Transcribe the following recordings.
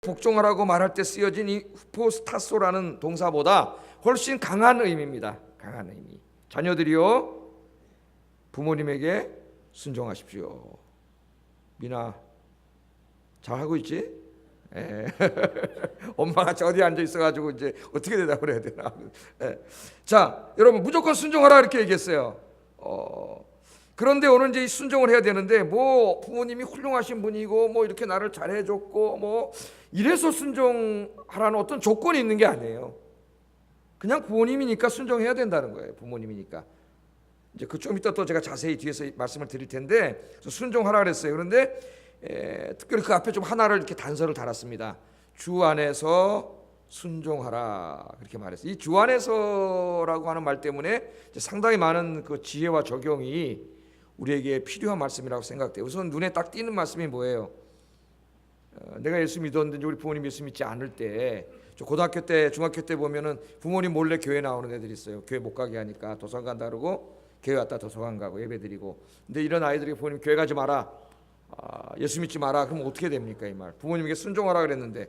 복종하라고 말할 때 쓰여진 이 후포스타소라는 동사보다 훨씬 강한 의미입니다. 강한 의미. 자녀들이요, 부모님에게 순종하십시오. 미나, 잘하고 있지? 엄마가 저 어디 앉아 있어가지고 이제 어떻게 대답을 해야 되나. 자, 여러분 무조건 순종하라 이렇게 얘기했어요. 그런데 오늘 이제 순종을 해야 되는데 뭐 부모님이 훌륭하신 분이고 뭐 이렇게 나를 잘해줬고 뭐 이래서 순종하라는 어떤 조건이 있는 게 아니에요. 그냥 부모님이니까 순종해야 된다는 거예요. 부모님이니까. 이제 그 좀 이따 또 제가 자세히 뒤에서 말씀을 드릴 텐데 순종하라 그랬어요. 그런데 특별히 그 앞에 좀 하나를 이렇게 단서를 달았습니다. 주 안에서 순종하라 그렇게 말했어요. 이 주 안에서라고 하는 말 때문에 상당히 많은 그 지혜와 적용이 우리에게 필요한 말씀이라고 생각돼요. 우선 눈에 딱 띄는 말씀이 뭐예요? 내가 예수 믿었는데 우리 부모님 예수 믿지 않을 때, 저 고등학교 때, 중학교 때 보면은 부모님 몰래 교회 나오는 애들이 있어요. 교회 못 가게 하니까 도서관 간다 그러고 교회 왔다 도서관 가고 예배 드리고. 근데 이런 아이들이 부모님 교회 가지 마라, 예수 믿지 마라. 그럼 어떻게 됩니까? 이 말. 부모님에게 순종하라 그랬는데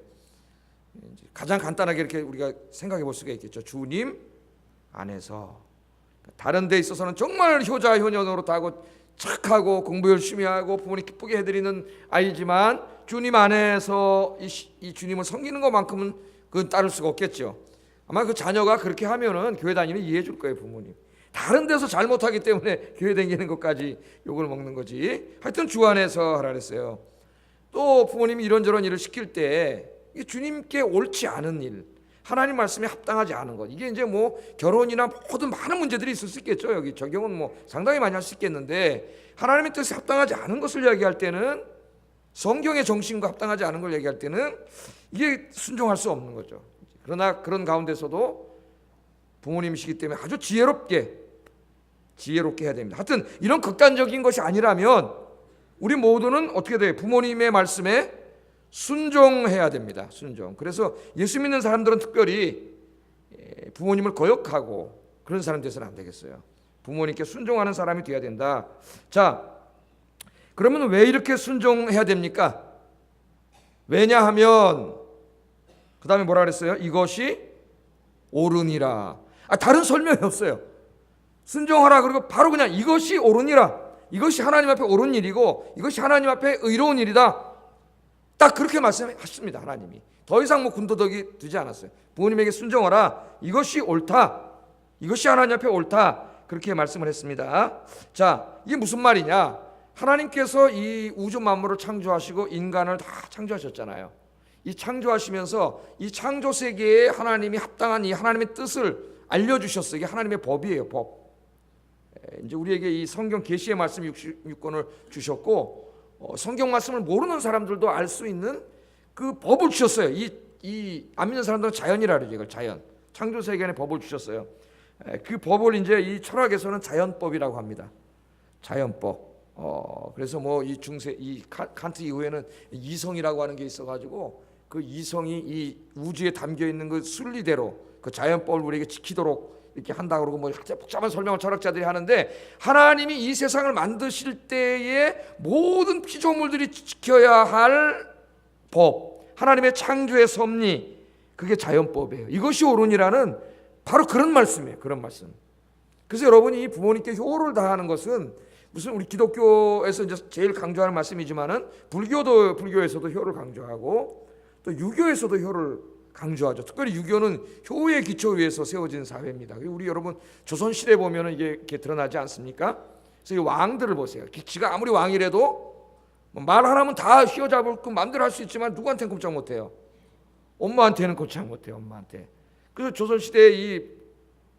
가장 간단하게 이렇게 우리가 생각해 볼 수가 있겠죠. 주님 안에서. 다른 데 있어서는 정말 효자 효녀 노릇하고 착하고 공부 열심히 하고 부모님 기쁘게 해드리는 아이지만 주님 안에서 이 주님을 섬기는 것만큼은 그건 따를 수가 없겠죠. 아마 그 자녀가 그렇게 하면은 교회 다니면 이해해 줄 거예요. 부모님 다른 데서 잘못하기 때문에 교회 다니는 것까지 욕을 먹는 거지. 하여튼 주 안에서 하라 그랬어요. 또 부모님이 이런저런 일을 시킬 때 주님께 옳지 않은 일, 하나님 말씀에 합당하지 않은 것, 이게 이제 뭐 결혼이나 모든 많은 문제들이 있을 수 있겠죠. 여기 적용은 뭐 상당히 많이 할 수 있겠는데 하나님의 뜻에 합당하지 않은 것을 이야기할 때는, 성경의 정신과 합당하지 않은 걸 얘기할 때는 이게 순종할 수 없는 거죠. 그러나 그런 가운데서도 부모님이시기 때문에 아주 지혜롭게 해야 됩니다. 하여튼 이런 극단적인 것이 아니라면 우리 모두는 어떻게 돼요? 부모님의 말씀에 순종해야 됩니다. 순종. 그래서 예수 믿는 사람들은 특별히 부모님을 거역하고 그런 사람 돼서는 안 되겠어요. 부모님께 순종하는 사람이 돼야 된다. 자, 그러면 왜 이렇게 순종해야 됩니까? 왜냐하면 그 다음에 뭐라 그랬어요? 이것이 옳으니라. 다른 설명이 없어요. 순종하라 그리고 바로 그냥 이것이 옳으니라. 이것이 하나님 앞에 옳은 일이고 이것이 하나님 앞에 의로운 일이다. 딱 그렇게 말씀하십니다. 하나님이 더 이상 뭐 군더더기 두지 않았어요. 부모님에게 순종하라, 이것이 옳다, 이것이 하나님 앞에 옳다, 그렇게 말씀을 했습니다. 자, 이게 무슨 말이냐? 하나님께서 이 우주 만물을 창조하시고 인간을 다 창조하셨잖아요. 이 창조하시면서 이 창조 세계에 하나님이 합당한 이 하나님의 뜻을 알려주셨어요. 이게 하나님의 법이에요. 법. 이제 우리에게 이 성경 계시의 말씀 66권을 주셨고, 성경 말씀을 모르는 사람들도 알 수 있는 그 법을 주셨어요. 이 안 믿는 사람들은 자연이라 그러죠. 이걸 자연. 창조 세계의 법을 주셨어요. 그 법을 이제 이 철학에서는 자연법이라고 합니다. 자연법. 그래서 뭐 이 칸트 이후에는 이성이라고 하는 게 있어가지고 그 이성이 이 우주에 담겨 있는 그 순리대로 그 자연법을 우리에게 지키도록 이렇게 한다 그러고 뭐 복잡한 설명을 철학자들이 하는데, 하나님이 이 세상을 만드실 때에 모든 피조물들이 지켜야 할 법, 하나님의 창조의 섭리, 그게 자연법이에요. 이것이 옳으니라는 바로 그런 말씀이에요. 그런 말씀. 그래서 여러분이 부모님께 효를 다하는 것은 무슨 우리 기독교에서 이제 제일 강조하는 말씀이지만은 불교에서도 효를 강조하고 또 유교에서도 효를 강조하죠. 특별히 유교는 효의 기초 위에서 세워진 사회입니다. 우리 여러분 조선 시대 보면은 이게 이렇게 드러나지 않습니까? 그래서 이 왕들을 보세요. 지가 아무리 왕이라도 말 하나면 다 휘어잡을 그 마음대로 할 수 있지만 누구한테는 꼼짝 못해요. 엄마한테는 꼼짝 못해요. 엄마한테. 그래서 조선 시대의 이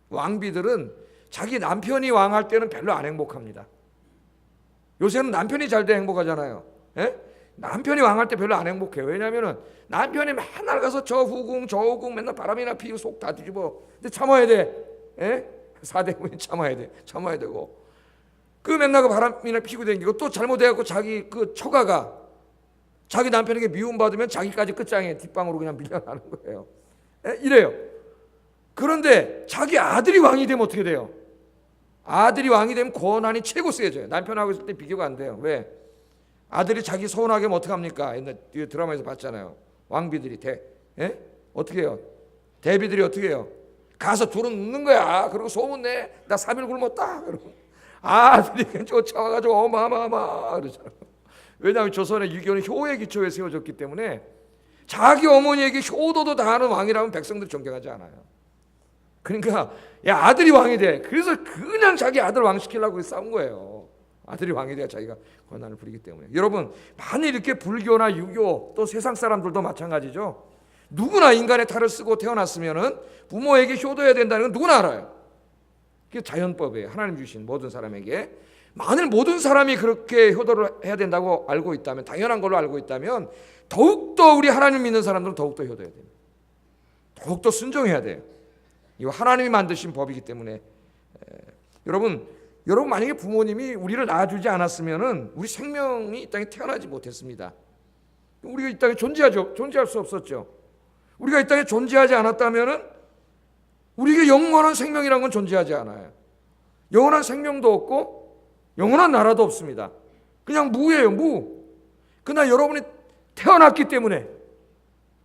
왕비들은 자기 남편이 왕할 때는 별로 안 행복합니다. 요새는 남편이 잘 돼 행복하잖아요. 예? 남편이 왕할 때 별로 안 행복해요. 왜냐하면 남편이 맨날 가서 저 후궁 저 후궁 맨날 바람이나 피고 속 다 뒤집어. 근데 참아야 돼. 예? 4대군이 참아야 되고 그 맨날 그 바람이나 피고 다니고 또 잘못해갖고 자기 그 처가가 자기 남편에게 미움받으면 자기까지 끝장에 뒷방으로 그냥 밀려나는 거예요. 예? 이래요. 그런데 자기 아들이 왕이 되면 어떻게 돼요? 아들이 왕이 되면 권한이 최고 세져요. 남편하고 있을 때 비교가 안 돼요. 왜? 아들이 자기 서운하게 하면 어떡합니까? 옛날 드라마에서 봤잖아요. 왕비들이 어떻게 해요? 대비들이 어떻게 해요? 가서 둘은 눕는 거야. 그리고 소문내. 나 3일 굶었다. 그러고 아들이 쫓아와가지고 어마어마어마 그러잖아. 왜냐하면 조선의 유교는 효의 기초에 세워졌기 때문에 자기 어머니에게 효도도 다하는 왕이라면 백성들이 존경하지 않아요. 그러니까 야 아들이 왕이 돼. 그래서 그냥 자기 아들 왕 시키려고 싸운 거예요. 아들이 왕이 돼야 자기가 권한을 부리기 때문에. 여러분 만일 이렇게 불교나 유교 또 세상 사람들도 마찬가지죠. 누구나 인간의 탈을 쓰고 태어났으면은 부모에게 효도해야 된다는 건 누구나 알아요. 그게 자연법이에요. 하나님 주신 모든 사람에게. 만일 모든 사람이 그렇게 효도를 해야 된다고 알고 있다면, 당연한 걸로 알고 있다면 더욱더 우리 하나님 믿는 사람들은 더욱더 효도해야 돼요. 더욱더 순종해야 돼요. 이거 하나님이 만드신 법이기 때문에. 여러분 만약에 부모님이 우리를 낳아주지 않았으면은 우리 생명이 이 땅에 태어나지 못했습니다. 우리가 이 땅에 존재할 수 없었죠. 우리가 이 땅에 존재하지 않았다면은 우리에게 영원한 생명이란 건 존재하지 않아요. 영원한 생명도 없고 영원한 나라도 없습니다. 그냥 무예요, 무. 그러나 여러분이 태어났기 때문에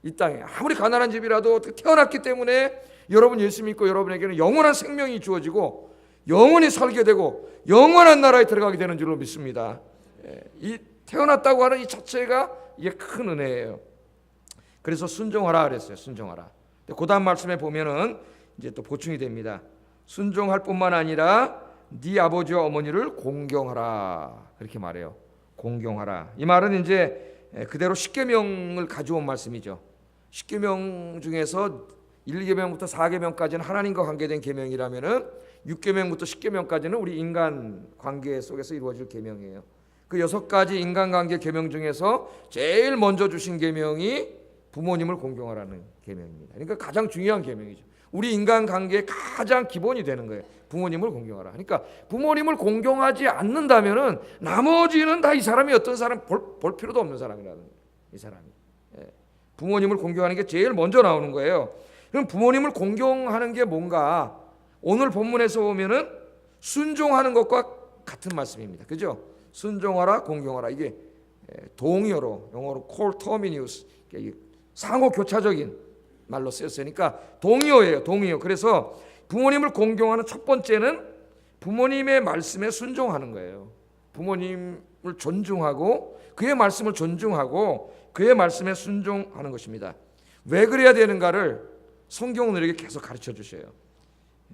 이 땅에 아무리 가난한 집이라도 태어났기 때문에 여러분 예수 믿고 여러분에게는 영원한 생명이 주어지고 영원히 살게 되고 영원한 나라에 들어가게 되는 줄로 믿습니다. 이 태어났다고 하는 이 자체가 이게 큰 은혜예요. 그래서 순종하라 그랬어요. 순종하라. 그 다음 말씀에 보면은 이제 또 보충이 됩니다. 순종할 뿐만 아니라 네 아버지와 어머니를 공경하라 그렇게 말해요. 공경하라. 이 말은 이제 그대로 십계명을 가져온 말씀이죠. 십계명 중에서 1계명부터 4계명까지는 하나님과 관계된 계명이라면은 6계명부터 10계명까지는 우리 인간 관계 속에서 이루어질 계명이에요. 그 6가지 인간관계 계명 중에서 제일 먼저 주신 계명이 부모님을 공경하라는 계명입니다. 그러니까 가장 중요한 계명이죠. 우리 인간관계의 가장 기본이 되는 거예요. 부모님을 공경하라. 그러니까 부모님을 공경하지 않는다면은 나머지는 다 이 사람이 어떤 사람 볼 필요도 없는 사람이라는 거예요. 이 사람이. 부모님을 공경하는 게 제일 먼저 나오는 거예요. 그럼 부모님을 공경하는 게 뭔가? 오늘 본문에서 보면은 순종하는 것과 같은 말씀입니다. 그죠? 순종하라, 공경하라. 이게 동의어로 영어로 call terminus 상호 교차적인 말로 쓰였으니까 동의어예요. 동의어. 그래서 부모님을 공경하는 첫 번째는 부모님의 말씀에 순종하는 거예요. 부모님을 존중하고 그의 말씀을 존중하고 그의 말씀에 순종하는 것입니다. 왜 그래야 되는가를 성경은 우리에게 계속 가르쳐 주셔요.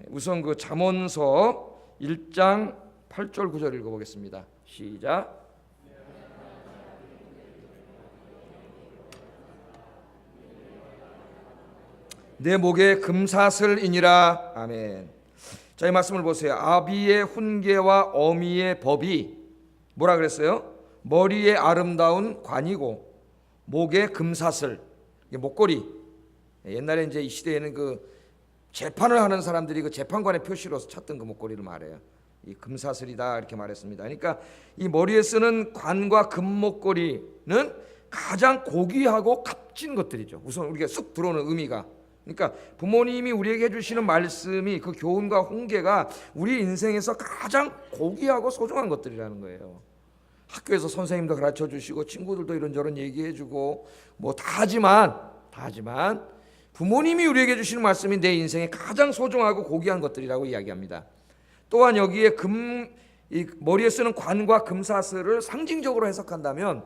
우선 그 잠언서 1장 8절 9절 읽어보겠습니다. 시작. 내 목에 금사슬이니라. 아멘. 자, 이 말씀을 보세요. 아비의 훈계와 어미의 법이 뭐라 그랬어요? 머리에 아름다운 관이고 목에 금사슬, 목걸이. 옛날에 이제 이 시대에는 그 재판을 하는 사람들이 그 재판관의 표시로서 찾던 그 목걸이를 말해요. 이 금사슬이다 이렇게 말했습니다. 그러니까 이 머리에 쓰는 관과 금목걸이는 가장 고귀하고 값진 것들이죠. 우선 우리가 쑥 들어오는 의미가. 그러니까 부모님이 우리에게 해주시는 말씀이 그 교훈과 훈계가 우리 인생에서 가장 고귀하고 소중한 것들이라는 거예요. 학교에서 선생님도 가르쳐 주시고 친구들도 이런저런 얘기해 주고 뭐 다 하지만 부모님이 우리에게 주시는 말씀이 내 인생에 가장 소중하고 고귀한 것들이라고 이야기합니다. 또한 여기에 이 머리에 쓰는 관과 금사슬을 상징적으로 해석한다면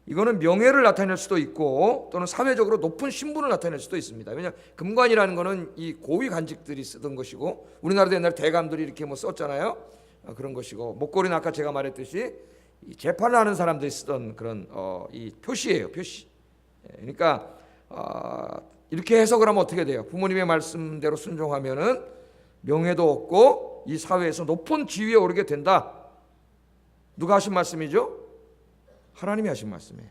이거는 명예를 나타낼 수도 있고 또는 사회적으로 높은 신분을 나타낼 수도 있습니다. 왜냐하면 금관이라는 거는 이 고위 관직들이 쓰던 것이고 우리나라도 옛날에 대감들이 이렇게 뭐 썼잖아요. 그런 것이고 목걸이는 아까 제가 말했듯이 이 재판을 하는 사람들이 쓰던 그런 이 표시예요. 표시. 그러니까 이렇게 해석을 하면 어떻게 돼요? 부모님의 말씀대로 순종하면은 명예도 얻고 이 사회에서 높은 지위에 오르게 된다. 누가 하신 말씀이죠? 하나님이 하신 말씀이에요.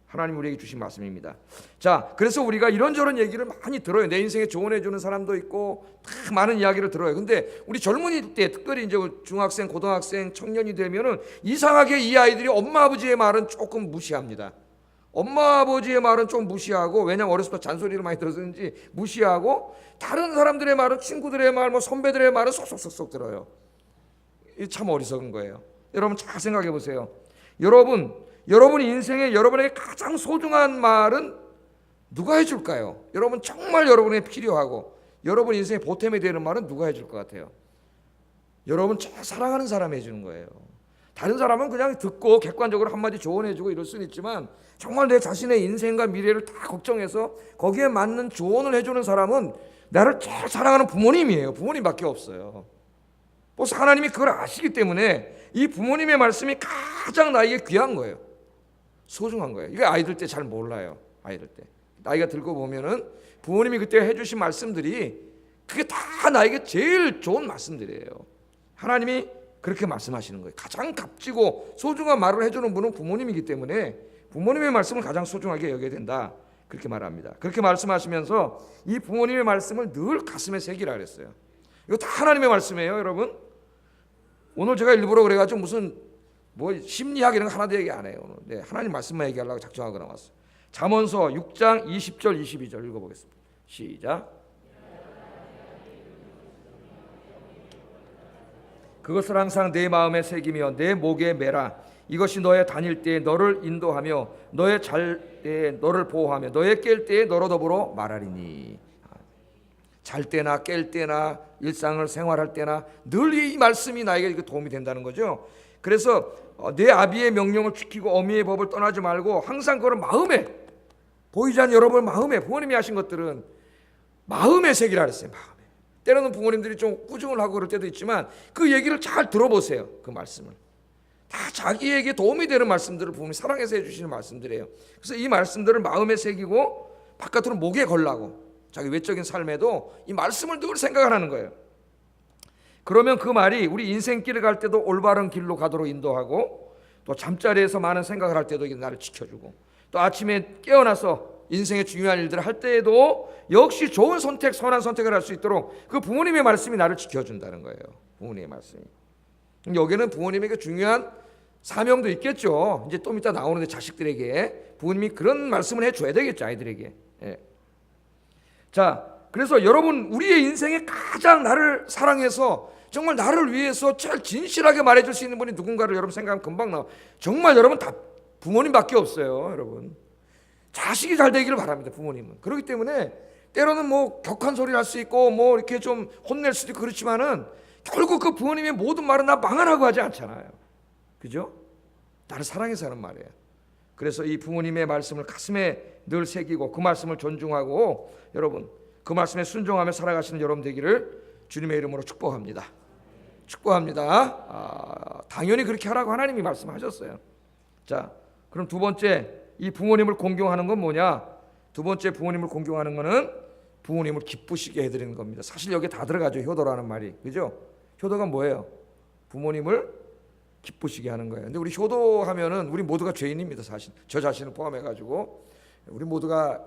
하나님 우리에게 주신 말씀입니다. 자, 그래서 우리가 이런저런 얘기를 많이 들어요. 내 인생에 조언해 주는 사람도 있고 다 많은 이야기를 들어요. 근데 우리 젊은이 때 특별히 이제 중학생, 고등학생, 청년이 되면은 이상하게 이 아이들이 엄마 아버지의 말은 조금 무시합니다. 엄마 아버지의 말은 좀 무시하고, 왜냐면 어렸을 때 잔소리를 많이 들었는지 무시하고 다른 사람들의 말은, 친구들의 말, 뭐 선배들의 말은 쏙쏙쏙 들어요. 이 참 어리석은 거예요. 여러분 잘 생각해 보세요. 여러분 여러분 인생에 여러분에게 가장 소중한 말은 누가 해줄까요? 여러분 정말 여러분에게 필요하고 여러분 인생의 보탬이 되는 말은 누가 해줄 것 같아요? 여러분 제일 사랑하는 사람이 해주는 거예요. 다른 사람은 그냥 듣고 객관적으로 한마디 조언해주고 이럴 수는 있지만 정말 내 자신의 인생과 미래를 다 걱정해서 거기에 맞는 조언을 해주는 사람은 나를 제일 사랑하는 부모님이에요. 부모님밖에 없어요. 벌써 하나님이 그걸 아시기 때문에 이 부모님의 말씀이 가장 나에게 귀한 거예요. 소중한 거예요. 이게 아이들 때 잘 몰라요. 아이들 때 나이가 들고 보면은 부모님이 그때 해주신 말씀들이 그게 다 나에게 제일 좋은 말씀들이에요. 하나님이 그렇게 말씀하시는 거예요. 가장 값지고 소중한 말을 해주는 분은 부모님이기 때문에 부모님의 말씀을 가장 소중하게 여겨야 된다, 그렇게 말합니다. 그렇게 말씀하시면서 이 부모님의 말씀을 늘 가슴에 새기라 그랬어요. 이거 다 하나님의 말씀이에요, 여러분. 오늘 제가 일부러 그래가지고 무슨 뭐 심리학 이런 거 하나도 얘기 안 해요. 네, 하나님 말씀만 얘기하려고 작정하고 나왔어요. 잠언서 6장 20절 22절 읽어보겠습니다. 시작. 그것을 항상 내 마음에 새기며 내 목에 매라. 이것이 너의 다닐 때에 너를 인도하며 너의 잘 때에 너를 보호하며 너의 깰 때에 너로 더불어 말하리니. 잘 때나 깰 때나 일상을 생활할 때나 늘 이 말씀이 나에게 도움이 된다는 거죠. 그래서 내 아비의 명령을 지키고 어미의 법을 떠나지 말고 항상 그걸 마음에, 보이지 않는 여러분 마음에, 부모님이 하신 것들은 마음에 새기라 그랬어요. 마음에. 때로는 부모님들이 좀 꾸중을 하고 그럴 때도 있지만 그 얘기를 잘 들어보세요. 그 말씀을 다 자기에게 도움이 되는 말씀들을 부모님이 사랑해서 해주시는 말씀들이에요. 그래서 이 말씀들을 마음에 새기고 바깥으로 목에 걸라고, 자기 외적인 삶에도 이 말씀을 늘 생각하는 거예요. 그러면 그 말이 우리 인생길을 갈 때도 올바른 길로 가도록 인도하고, 또 잠자리에서 많은 생각을 할 때도 나를 지켜주고, 또 아침에 깨어나서 인생의 중요한 일들을 할 때에도 역시 좋은 선택, 선한 선택을 할 수 있도록 그 부모님의 말씀이 나를 지켜준다는 거예요. 부모님의 말씀이. 여기는 부모님에게 중요한 사명도 있겠죠. 이제 좀 이따 나오는데 자식들에게 부모님이 그런 말씀을 해줘야 되겠죠, 아이들에게. 예. 자, 그래서 여러분 우리의 인생에 가장 나를 사랑해서 정말 나를 위해서 제일 진실하게 말해줄 수 있는 분이 누군가를 여러분 생각하면 금방 나와. 정말 여러분 다 부모님밖에 없어요, 여러분. 자식이 잘 되기를 바랍니다, 부모님은. 그렇기 때문에 때로는 뭐 격한 소리를 할 수 있고 뭐 이렇게 좀 혼낼 수도 있고 그렇지만은 결국 그 부모님의 모든 말은 나 망하라고 하지 않잖아요. 그죠? 나를 사랑해서 하는 말이에요. 그래서 이 부모님의 말씀을 가슴에 늘 새기고 그 말씀을 존중하고 여러분 그 말씀에 순종하며 살아가시는 여러분 되기를 주님의 이름으로 축복합니다. 축복합니다. 당연히 그렇게 하라고 하나님이 말씀하셨어요. 자, 그럼 두 번째 이 부모님을 공경하는 건 뭐냐? 두 번째 부모님을 공경하는 거는 부모님을 기쁘시게 해드리는 겁니다. 사실 여기에 다 들어가죠, 효도라는 말이. 그죠? 효도가 뭐예요? 부모님을 기쁘시게 하는 거예요. 근데 우리 효도하면은 우리 모두가 죄인입니다. 사실 저 자신을 포함해가지고 우리 모두가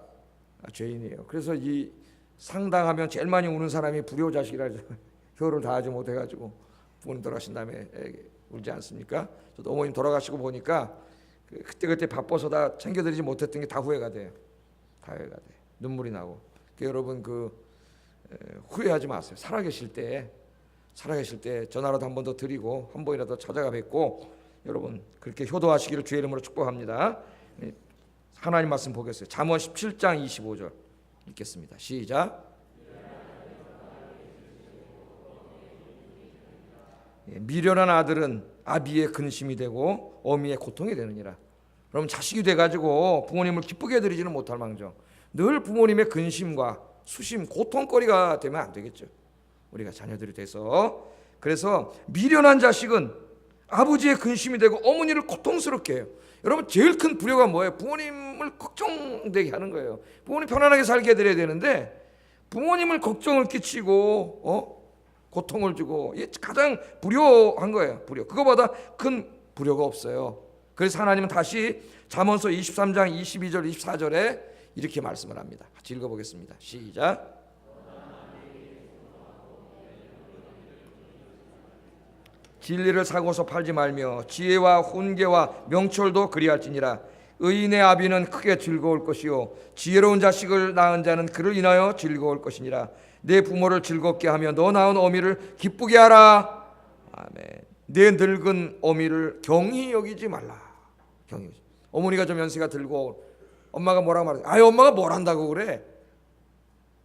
죄인이에요. 그래서 이 상당하면 제일 많이 우는 사람이 불효자식이라 효를 다하지 못해가지고 부모님 돌아가신 다음에 울지 않습니까? 저도 어머님 돌아가시고 보니까 그때 바빠서 다 챙겨드리지 못했던 게 다 후회가 돼요. 다 후회가 돼. 눈물이 나고. 여러분 후회하지 마세요. 살아계실 때 전화라도 한 번 더 드리고 한 번이라도 찾아가 뵙고 여러분 그렇게 효도하시기를 주의 이름으로 축복합니다. 하나님 말씀 보겠어요. 잠언 17장 25절 읽겠습니다. 시작. 미련한 아들은 아비의 근심이 되고 어미의 고통이 되느니라. 그럼 자식이 돼가지고 부모님을 기쁘게 해드리지는 못할 망정 늘 부모님의 근심과 수심, 고통거리가 되면 안 되겠죠. 우리가 자녀들이 돼서. 그래서 미련한 자식은 아버지의 근심이 되고 어머니를 고통스럽게 해요. 여러분 제일 큰 불효가 뭐예요? 부모님을 걱정되게 하는 거예요. 부모님 편안하게 살게 해드려야 되는데 부모님을 걱정을 끼치고 고통을 주고 이게 가장 불효한 거예요. 불효. 그거보다 큰 불효가 없어요. 그래서 하나님은 다시 잠언서 23장 22절 24절에 이렇게 말씀을 합니다. 같이 읽어보겠습니다. 시작. 진리를 사고서 팔지 말며 지혜와 훈계와 명철도 그리할지니라. 의인의 아비는 크게 즐거울 것이요 지혜로운 자식을 낳은 자는 그를 인하여 즐거울 것이니라. 내 부모를 즐겁게 하며 너 낳은 어미를 기쁘게 하라. 아멘. 내 늙은 어미를 경히 여기지 말라. 경히. 어머니가 좀 연세가 들고 엄마가 뭐라고 말하지? 아유, 엄마가 뭘 한다고 그래?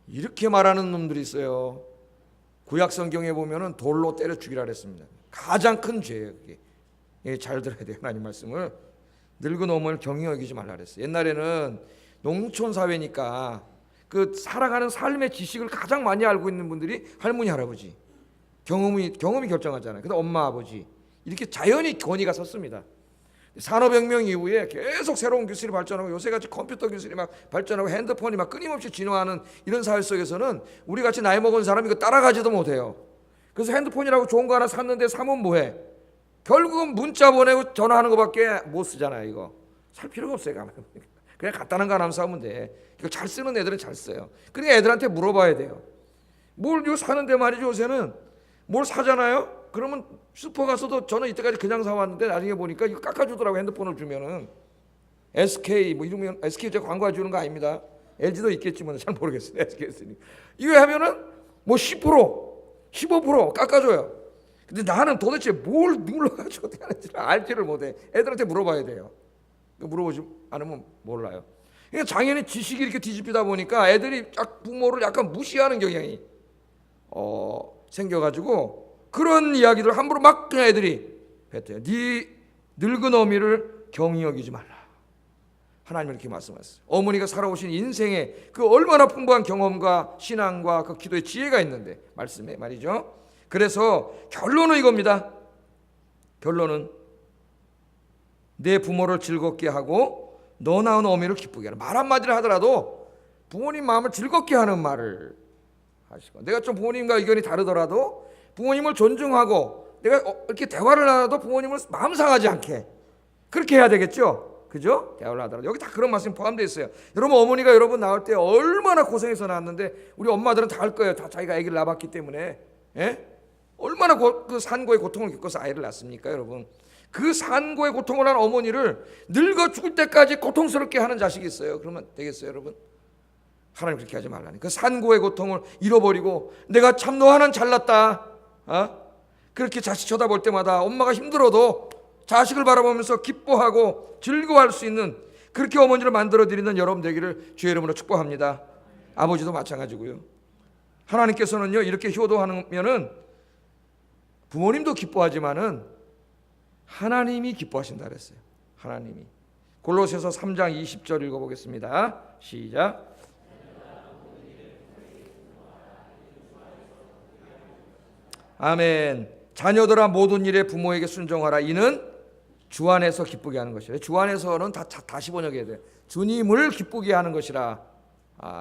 이렇게 말하는 놈들이 있어요. 구약 성경에 보면은 돌로 때려 죽이라 그랬습니다. 가장 큰 죄예요, 그게. 예, 잘 들어야 돼요, 하나님 말씀을. 늙은 어머니를 경히 여기지 말라 그랬어요. 옛날에는 농촌 사회니까 그 살아가는 삶의 지식을 가장 많이 알고 있는 분들이 할머니, 할아버지. 경험이 결정하잖아요. 그다음 엄마, 아버지. 이렇게 자연히 권위가 섰습니다. 산업혁명 이후에 계속 새로운 기술이 발전하고 요새같이 컴퓨터 기술이 막 발전하고 핸드폰이 막 끊임없이 진화하는 이런 사회 속에서는 우리같이 나이 먹은 사람이 이거 따라가지도 못해요. 그래서 핸드폰이라고 좋은 거 하나 샀는데 사면 뭐해? 결국은 문자 보내고 전화하는 것밖에 못 쓰잖아요. 이거 살 필요가 없어요. 그냥 간단한 거 하나 사면 돼. 이거 잘 쓰는 애들은 잘 써요. 그러니까 애들한테 물어봐야 돼요. 뭘 이거 사는데 말이죠. 요새는 뭘 사잖아요. 그러면 슈퍼 가서도 저는 이때까지 그냥 사왔는데 나중에 보니까 이거 깎아주더라고. 핸드폰을 주면은 SK 뭐 이러면 SK 제가 광고해 주는 거 아닙니다. LG도 있겠지만 잘 모르겠어요. SK였으니 이거 하면은 뭐 10% 15% 깎아줘요. 근데 나는 도대체 뭘 눌러가지고 어떻게 하는지 알지를 못해. 애들한테 물어봐야 돼요. 물어보지 않으면 몰라요. 그러니까 장애인 지식이 이렇게 뒤집히다 보니까 애들이 부모를 약간 무시하는 경향이 생겨가지고 그런 이야기들 함부로 막 그냥 애들이 뱉어요. 네 늙은 어미를 경히 여기지 말라. 하나님은 이렇게 말씀하셨어요. 어머니가 살아오신 인생에 그 얼마나 풍부한 경험과 신앙과 그 기도의 지혜가 있는데 말씀에 말이죠. 그래서 결론은 이겁니다. 결론은 내 부모를 즐겁게 하고 너 낳은 어미를 기쁘게 하는 말 한마디를 하더라도 부모님 마음을 즐겁게 하는 말을 하시고, 내가 좀 부모님과 의견이 다르더라도 부모님을 존중하고 내가 이렇게 대화를 하더라도 부모님을 마음 상하지 않게 그렇게 해야 되겠죠. 그죠? 대화를 하더라도 여기 다 그런 말씀이 포함되어 있어요. 여러분 어머니가 여러분 낳을 때 얼마나 고생해서 낳았는데 우리 엄마들은 다 할 거예요. 다 자기가 아기를 낳았기 때문에. 예? 얼마나 그 산고의 고통을 겪어서 아이를 낳습니까, 여러분? 그 산고의 고통을 한 어머니를 늙어 죽을 때까지 고통스럽게 하는 자식이 있어요. 그러면 되겠어요, 여러분? 하나님 그렇게 하지 말라니. 그 산고의 고통을 잃어버리고 내가 참 너 하나는 잘났다. 그렇게 자식 쳐다볼 때마다 엄마가 힘들어도 자식을 바라보면서 기뻐하고 즐거워할 수 있는 그렇게 어머니를 만들어드리는 여러분 되기를 주의 이름으로 축복합니다. 아버지도 마찬가지고요. 하나님께서는요 이렇게 효도하면은 부모님도 기뻐하지만은 하나님이 기뻐하신다 그랬어요. 하나님이. 골로새서 3장 20절 읽어보겠습니다. 시작. 아멘. 자녀들아 모든 일에 부모에게 순종하라. 이는 주 안에서 기쁘게 하는 것이라. 주 안에서는 다시 번역해야 돼요. 주님을 기쁘게 하는 것이라.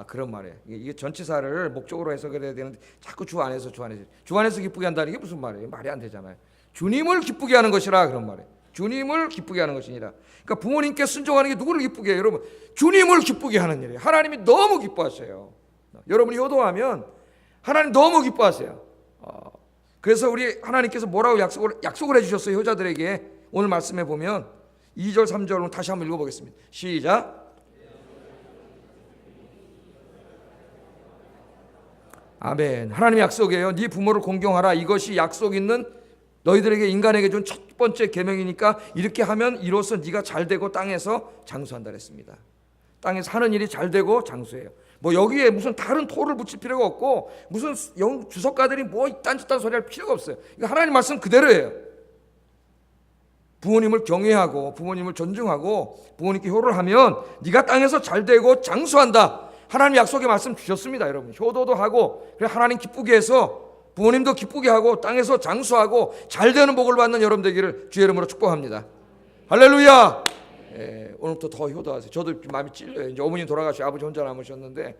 그런 말이에요. 이게 전치사를 목적으로 해석해야 되는데 자꾸 주 안에서 기쁘게 한다는 게 무슨 말이에요? 말이 안 되잖아요. 주님을 기쁘게 하는 것이라 그런 말이에요. 주님을 기쁘게 하는 것이니라. 그러니까 부모님께 순종하는 게 누구를 기쁘게 해요? 여러분 주님을 기쁘게 하는 일이에요. 하나님이 너무 기뻐하셔요. 여러분이 효도하면 하나님 너무 기뻐하세요. 그래서 우리 하나님께서 뭐라고 약속을 해주셨어요? 효자들에게. 오늘 말씀해 보면 2절 3절로 다시 한번 읽어보겠습니다. 시작. 아멘. 하나님의 약속이에요. 네 부모를 공경하라. 이것이 약속 있는 너희들에게 인간에게 준 첫 번째 계명이니까 이렇게 하면 이로써 네가 잘되고 땅에서 장수한다 그랬습니다. 땅에서 하는 일이 잘되고 장수해요. 뭐 여기에 무슨 다른 토를 붙일 필요가 없고 무슨 주석가들이 뭐 이딴저딴 소리 할 필요가 없어요. 이거 하나님 말씀 그대로예요. 부모님을 경외하고 부모님을 존중하고 부모님께 효를 하면 네가 땅에서 잘되고 장수한다. 하나님 약속의 말씀 주셨습니다. 여러분 효도도 하고 하나님 기쁘게 해서 부모님도 기쁘게 하고 땅에서 장수하고 잘되는 복을 받는 여러분 되기를 주의 이름으로 축복합니다. 할렐루야. 오늘부터 더 효도하세요. 저도 마음이 찔려요. 이제 어머니 돌아가시고 아버지 혼자 남으셨는데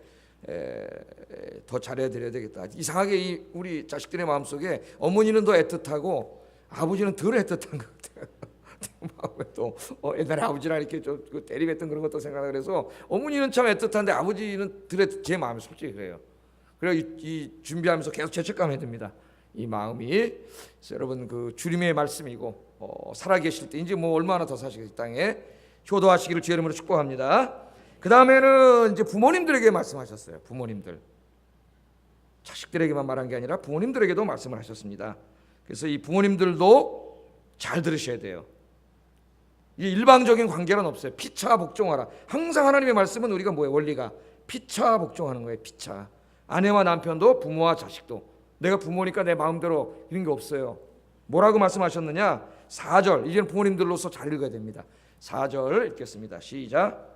더 잘해드려야 되겠다. 이상하게 우리 자식들의 마음속에 어머니는 더 애틋하고 아버지는 덜 애틋한 것 같아요. 마음에 또 옛날에 아버지랑 이렇게 좀 대립했던 그런 것도 생각나. 그래서 어머니는 참 애틋한데 아버지는 덜 제 마음이 솔직히 그래요. 그래서 이 준비하면서 계속 죄책감이 듭니다. 이 마음이. 그래서 여러분 그 주님의 말씀이고 살아계실 때 이제 뭐 얼마나 더 사시겠어요. 땅에 효도하시기를 주의 이름으로 축복합니다. 그 다음에는 이제 부모님들에게 말씀하셨어요. 부모님들 자식들에게만 말한 게 아니라 부모님들에게도 말씀을 하셨습니다. 그래서 이 부모님들도 잘 들으셔야 돼요. 이 일방적인 관계는 없어요. 피차 복종하라. 항상 하나님의 말씀은 우리가 뭐예요? 원리가 피차 복종하는 거예요. 피차. 아내와 남편도 부모와 자식도. 내가 부모니까 내 마음대로 이런 게 없어요. 뭐라고 말씀하셨느냐? 4절. 이제는 부모님들로서 잘 읽어야 됩니다. 4절 읽겠습니다. 시작.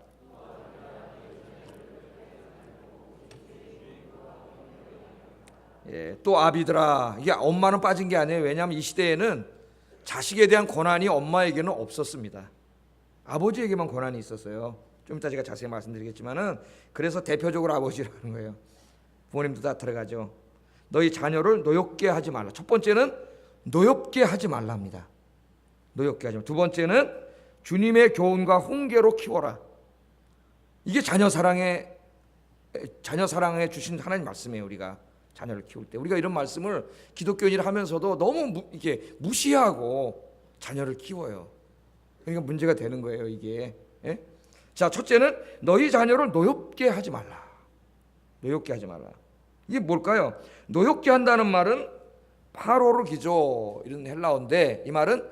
예, 또 아비들아. 이게 엄마는 빠진 게 아니에요. 왜냐하면 이 시대에는 자식에 대한 권한이 엄마에게는 없었습니다. 아버지에게만 권한이 있었어요. 좀 이따 제가 자세히 말씀드리겠지만은, 그래서 대표적으로 아버지라는 거예요. 부모님도 다 들어가죠. 너희 자녀를 노엽게 하지 말라. 첫 번째는 노엽게 하지 말랍니다. 노엽게 하지 말라. 두 번째는 주님의 교훈과 훈계로 키워라. 이게 자녀 사랑에 주신 하나님 말씀이에요. 우리가 자녀를 키울 때 우리가 이런 말씀을 기독교인이라 하면서도 너무 이게 무시하고 자녀를 키워요. 그러니까 문제가 되는 거예요, 이게. 예? 자, 첫째는 너희 자녀를 노엽게 하지 말라. 노엽게 하지 말라. 이게 뭘까요? 노엽게 한다는 말은 파로르기조 이런 헬라어인데, 이 말은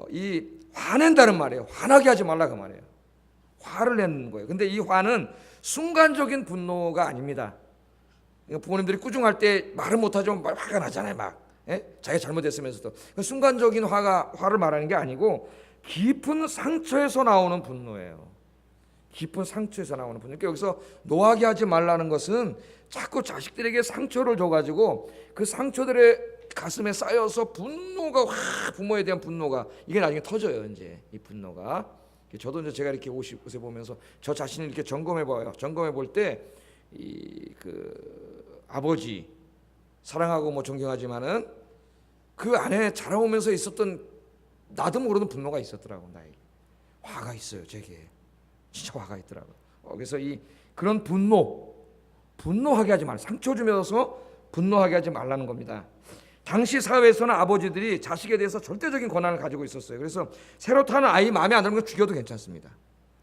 이 화낸다는 말이에요. 화나게 하지 말라 그 말이에요. 화를 내는 거예요. 근데 이 화는 순간적인 분노가 아닙니다. 부모님들이 꾸중할 때 말은 못하지만 화가 나잖아요. 막 자기가 잘못했으면서도 순간적인 화를 말하는 게 아니고 깊은 상처에서 나오는 분노예요. 깊은 상처에서 나오는 분노. 그러니까 여기서 노하게 하지 말라는 것은 자꾸 자식들에게 상처를 줘가지고 그 상처들의 가슴에 쌓여서 분노가 부모에 대한 분노가 이게 나중에 터져요. 이제 이 분노가. 저도 이제 제가 이렇게 50세 보면서 저 자신을 이렇게 점검해 봐요. 점검해 볼 때 이 아버지 사랑하고 뭐 존경하지만은 그 안에 자라오면서 있었던 나도 모르는 분노가 있었더라고. 나에게 화가 있어요. 제게 진짜 화가 있더라고. 그래서 그런 분노하게 하지 말라. 상처 주면서 분노하게 하지 말라는 겁니다. 당시 사회에서는 아버지들이 자식에 대해서 절대적인 권한을 가지고 있었어요. 그래서 새로 타는 아이 마음에 안 드는 거 죽여도 괜찮습니다.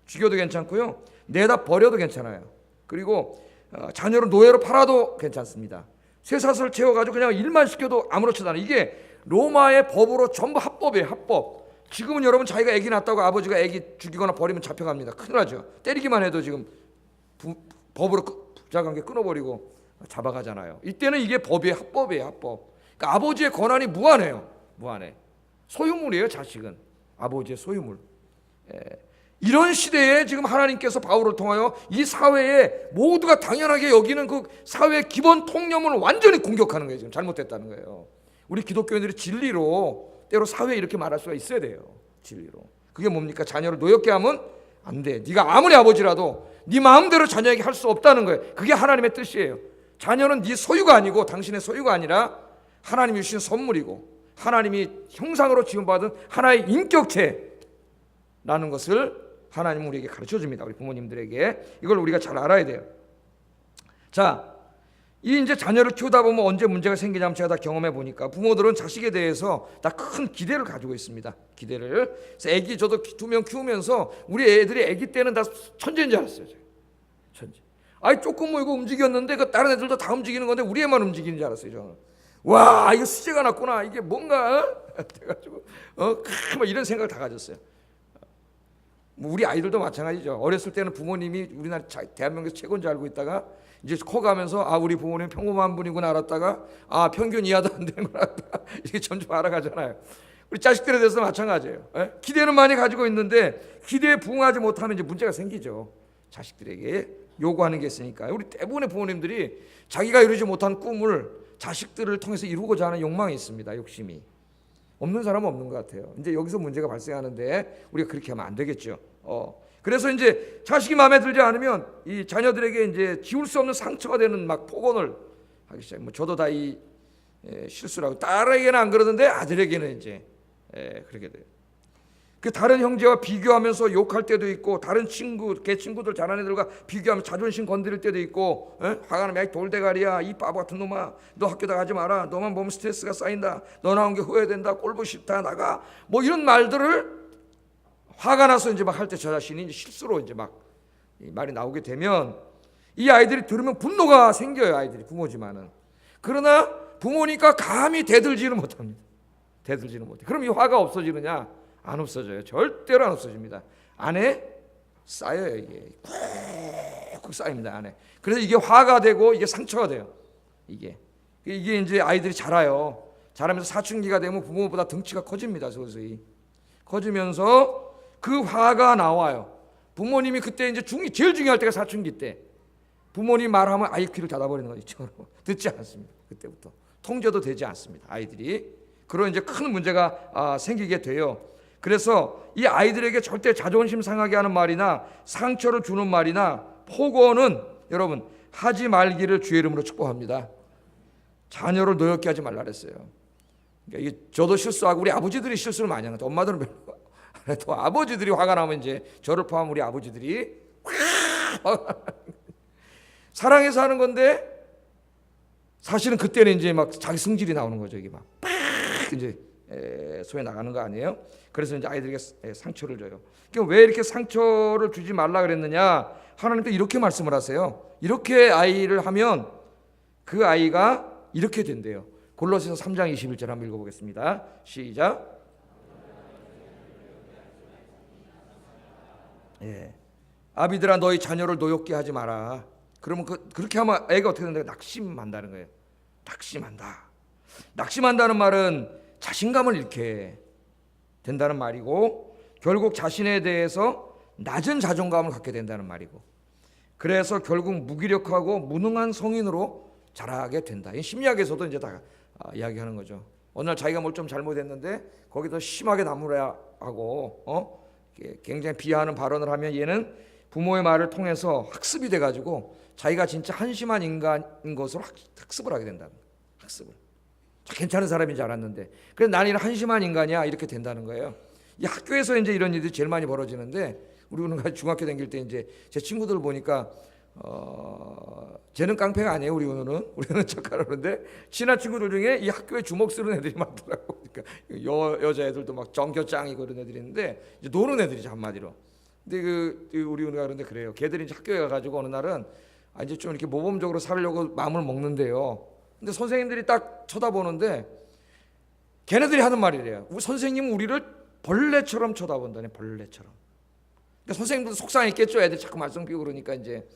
죽여도 괜찮고요, 내다 버려도 괜찮아요. 그리고 자녀를 노예로 팔아도 괜찮습니다. 쇠사슬 채워가지고 그냥 일만 시켜도 아무렇지도 않아요. 이게 로마의 법으로 전부 합법이에요. 합법. 지금은 여러분 자기가 아기 낳았다고 아버지가 아기 죽이거나 버리면 잡혀갑니다. 큰일 나죠. 때리기만 해도 지금 법으로 부자관계 끊어버리고 잡아가잖아요. 이때는 이게 법이에요. 합법이에요. 합법. 그러니까 아버지의 권한이 무한해요. 무한해. 소유물이에요. 자식은 아버지의 소유물. 이런 시대에 지금 하나님께서 바울을 통하여 이 사회에 모두가 당연하게 여기는 그 사회의 기본 통념을 완전히 공격하는 거예요. 지금 잘못됐다는 거예요. 우리 기독교인들이 진리로 때로 사회에 이렇게 말할 수가 있어야 돼요. 진리로. 그게 뭡니까? 자녀를 노엽게 하면 안 돼. 네가 아무리 아버지라도 네 마음대로 자녀에게 할 수 없다는 거예요. 그게 하나님의 뜻이에요. 자녀는 네 소유가 아니고 당신의 소유가 아니라 하나님이 주신 선물이고 하나님이 형상으로 지음받은 하나의 인격체라는 것을 하나님은 우리에게 가르쳐줍니다. 우리 부모님들에게. 이걸 우리가 잘 알아야 돼요. 자, 이제 자녀를 키우다 보면 언제 문제가 생기냐면 제가 다 경험해 보니까 부모들은 자식에 대해서 다 큰 기대를 가지고 있습니다. 기대를. 그래서 애기 저도 2명 키우면서 우리 애들이 애기 때는 다 천재인 줄 알았어요. 천재. 아이 조금 뭐 이거 움직였는데 그 다른 애들도 다 움직이는 건데 우리 애만 움직이는 줄 알았어요. 저는. 와, 이거 수제가 났구나. 이게 뭔가 돼가지고 뭐 이런 생각을 다 가졌어요. 뭐 우리 아이들도 마찬가지죠. 어렸을 때는 부모님이 우리나라 대한민국에서 최고인 줄 알고 있다가 이제 커가면서 우리 부모님 평범한 분이구나 알았다가 평균 이하도 안 되는구나 이게 점점 알아가잖아요. 우리 자식들에 대해서 마찬가지예요. 기대는 많이 가지고 있는데 기대에 부응하지 못하면 이제 문제가 생기죠. 자식들에게 요구하는 게 있으니까. 우리 대부분의 부모님들이 자기가 이루지 못한 꿈을 자식들을 통해서 이루고자 하는 욕망이 있습니다. 욕심이. 없는 사람은 없는 것 같아요. 이제 여기서 문제가 발생하는데 우리가 그렇게 하면 안 되겠죠. 그래서 이제 자식이 마음에 들지 않으면 이 자녀들에게 이제 지울 수 없는 상처가 되는 막 폭언을 하기 시작. 뭐 저도 다 실수라고. 딸에게는 안 그러는데 아들에게는 이제 그렇게 돼요. 그 다른 형제와 비교하면서 욕할 때도 있고, 다른 걔 친구들 잘하는 애들과 비교하면 자존심 건드릴 때도 있고, 화가 나면 야 돌대가리야, 이 바보 같은 놈아, 너 학교다 가지 마라, 너만 보면 스트레스가 쌓인다, 너 나온 게 후회된다, 꼴보 싫다, 나가, 뭐 이런 말들을 화가 나서 이제 막 할 때 저 자신이 이제 실수로 이제 막 이 말이 나오게 되면 이 아이들이 들으면 분노가 생겨요. 아이들이 부모지만은. 그러나 부모니까 감히 대들지는 못합니다. 대들지는 못해. 그럼 이 화가 없어지느냐? 안 없어져요. 절대로 안 없어집니다. 안에 쌓여요. 이게 쿡쿡 쌓입니다. 안에. 그래서 이게 화가 되고 이게 상처가 돼요. 이게 이제 아이들이 자라요. 자라면서 사춘기가 되면 부모보다 덩치가 커집니다. 서서히 커지면서 그 화가 나와요. 부모님이 그때 이제 제일 중요할 때가 사춘기 때. 부모님 말하면 아이 귀를 닫아버리는 거죠. 듣지 않습니다. 그때부터 통제도 되지 않습니다. 아이들이 그런 이제 큰 문제가 생기게 돼요. 그래서 이 아이들에게 절대 자존심 상하게 하는 말이나 상처를 주는 말이나 폭언은 여러분 하지 말기를 주의 이름으로 축복합니다. 자녀를 노엽게 하지 말라 그랬어요. 그러니까 이게 저도 실수하고 우리 아버지들이 실수를 많이 하는 것 같아요. 엄마들은 별로 안 해도 아버지들이 화가 나면 이제 저를 포함 우리 아버지들이 사랑해서 하는 건데 사실은 그때는 이제 막 자기 성질이 나오는 거죠. 이게 막 이제 소에 나가는 거 아니에요? 그래서 이제 아이들에게 상처를 줘요. 그러니까 왜 이렇게 상처를 주지 말라 그랬느냐? 하나님도 이렇게 말씀을 하세요. 이렇게 아이를 하면 그 아이가 이렇게 된대요. 골로새서 3장 21절 한번 읽어보겠습니다. 시작. 아비들아 너희 자녀를 노엽게 하지 마라. 그러면 그렇게 하면 애가 어떻게 된다? 낙심한다는 거예요. 낙심한다는 말은 자신감을 잃게 된다는 말이고 결국 자신에 대해서 낮은 자존감을 갖게 된다는 말이고 그래서 결국 무기력하고 무능한 성인으로 자라게 된다. 이 심리학에서도 이제 다 이야기하는 거죠. 어느 날 자기가 뭘 좀 잘못했는데 거기서 심하게 나무라 하고 굉장히 비하하는 발언을 하면 얘는 부모의 말을 통해서 학습이 돼가지고 자기가 진짜 한심한 인간인 것으로 학습을 하게 된다는 거예요. 학습을. 괜찮은 사람인 줄 알았는데 그래서 나는 한심한 인간이야 이렇게 된다는 거예요. 이 학교에서 이제 이런 일들이 제일 많이 벌어지는데 우리는 중학교 다닐 때 이제 제 친구들 보니까 쟤는 깡패가 아니에요. 우리는 착하라는데 친한 친구들 중에 이 학교에 주먹 쓰는 애들이 많더라고. 그러니까 여자애들도 막 정겨짱이고 그런 애들이 있는데 이제 노는 애들이죠 한마디로. 근데 우리 은우가 그런데 그래요. 걔들이 이제 학교에 가가지고 어느 날은 이제 좀 이렇게 모범적으로 살려고 마음을 먹는데요. 근데 선생님들이 딱 쳐다보는데 걔네들이 하는 말이래요. 우리 선생님은 우리를 벌레처럼 쳐다본다네. 벌레처럼. 그러니까 선생님들도 속상했겠죠. 애들 자꾸 말썽 피우고 그러니까 이제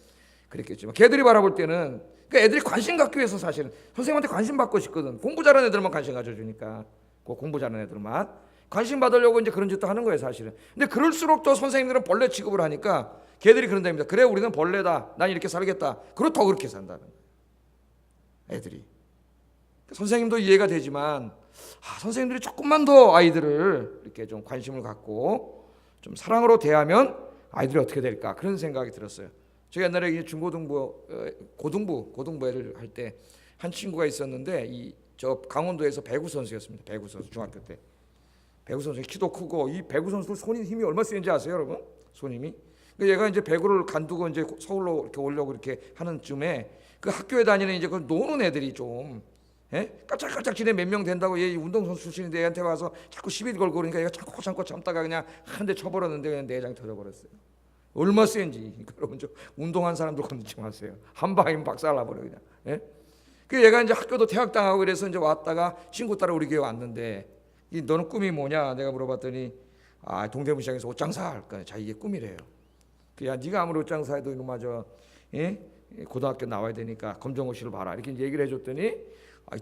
그랬겠지만 걔들이 바라볼 때는 그러니까 애들이 관심 갖기 위해서 사실은 선생님한테 관심 받고 싶거든. 공부 잘하는 애들만 관심 가져주니까 그 공부 잘하는 애들만 관심 받으려고 이제 그런 짓도 하는 거예요 사실은. 근데 그럴수록 또 선생님들은 벌레 취급을 하니까 걔들이 그런답니다. 그래 우리는 벌레다. 난 이렇게 살겠다. 그리고 더 그렇게 산다는 거예요. 애들이. 선생님도 이해가 되지만 선생님들이 조금만 더 아이들을 이렇게 좀 관심을 갖고 좀 사랑으로 대하면 아이들이 어떻게 될까 그런 생각이 들었어요. 제가 옛날에 중고등부 고등부 애를 할 때 한 친구가 있었는데 저 강원도에서 배구 선수였습니다. 배구 선수 중학교 때 배구 선수 키도 크고 이 배구 선수 손이 힘이 얼마 쓰는지 아세요, 여러분? 손 힘이. 얘가 이제 배구를 간두고 이제 서울로 이렇게 오려고 이렇게 하는 쯤에 그 학교에 다니는 이제 그 노는 애들이 좀 깜짝깜짝 지내 몇 명 된다고 얘 운동선수 출신인데 얘한테 와서 자꾸 시비 걸고 그러니까 얘가 참고 참다가 그냥 한 대 쳐버렸는데 그냥 내장이 터져버렸어요. 얼마 센지. 그러면 저 운동한 사람들 건드지 마세요. 한 방이면 박살나버려 그냥. 그 얘가 이제 학교도 퇴학당하고 그래서 이제 왔다가 친구 따라 우리 교회 왔는데 너는 꿈이 뭐냐? 내가 물어봤더니 동대문시장에서 옷장사 할 거야. 자기의 꿈이래요. 야 네가 아무리 옷장사 해도 이거 맞아. 고등학교 나와야 되니까 검정고시를 봐라. 이렇게 얘기를 해줬더니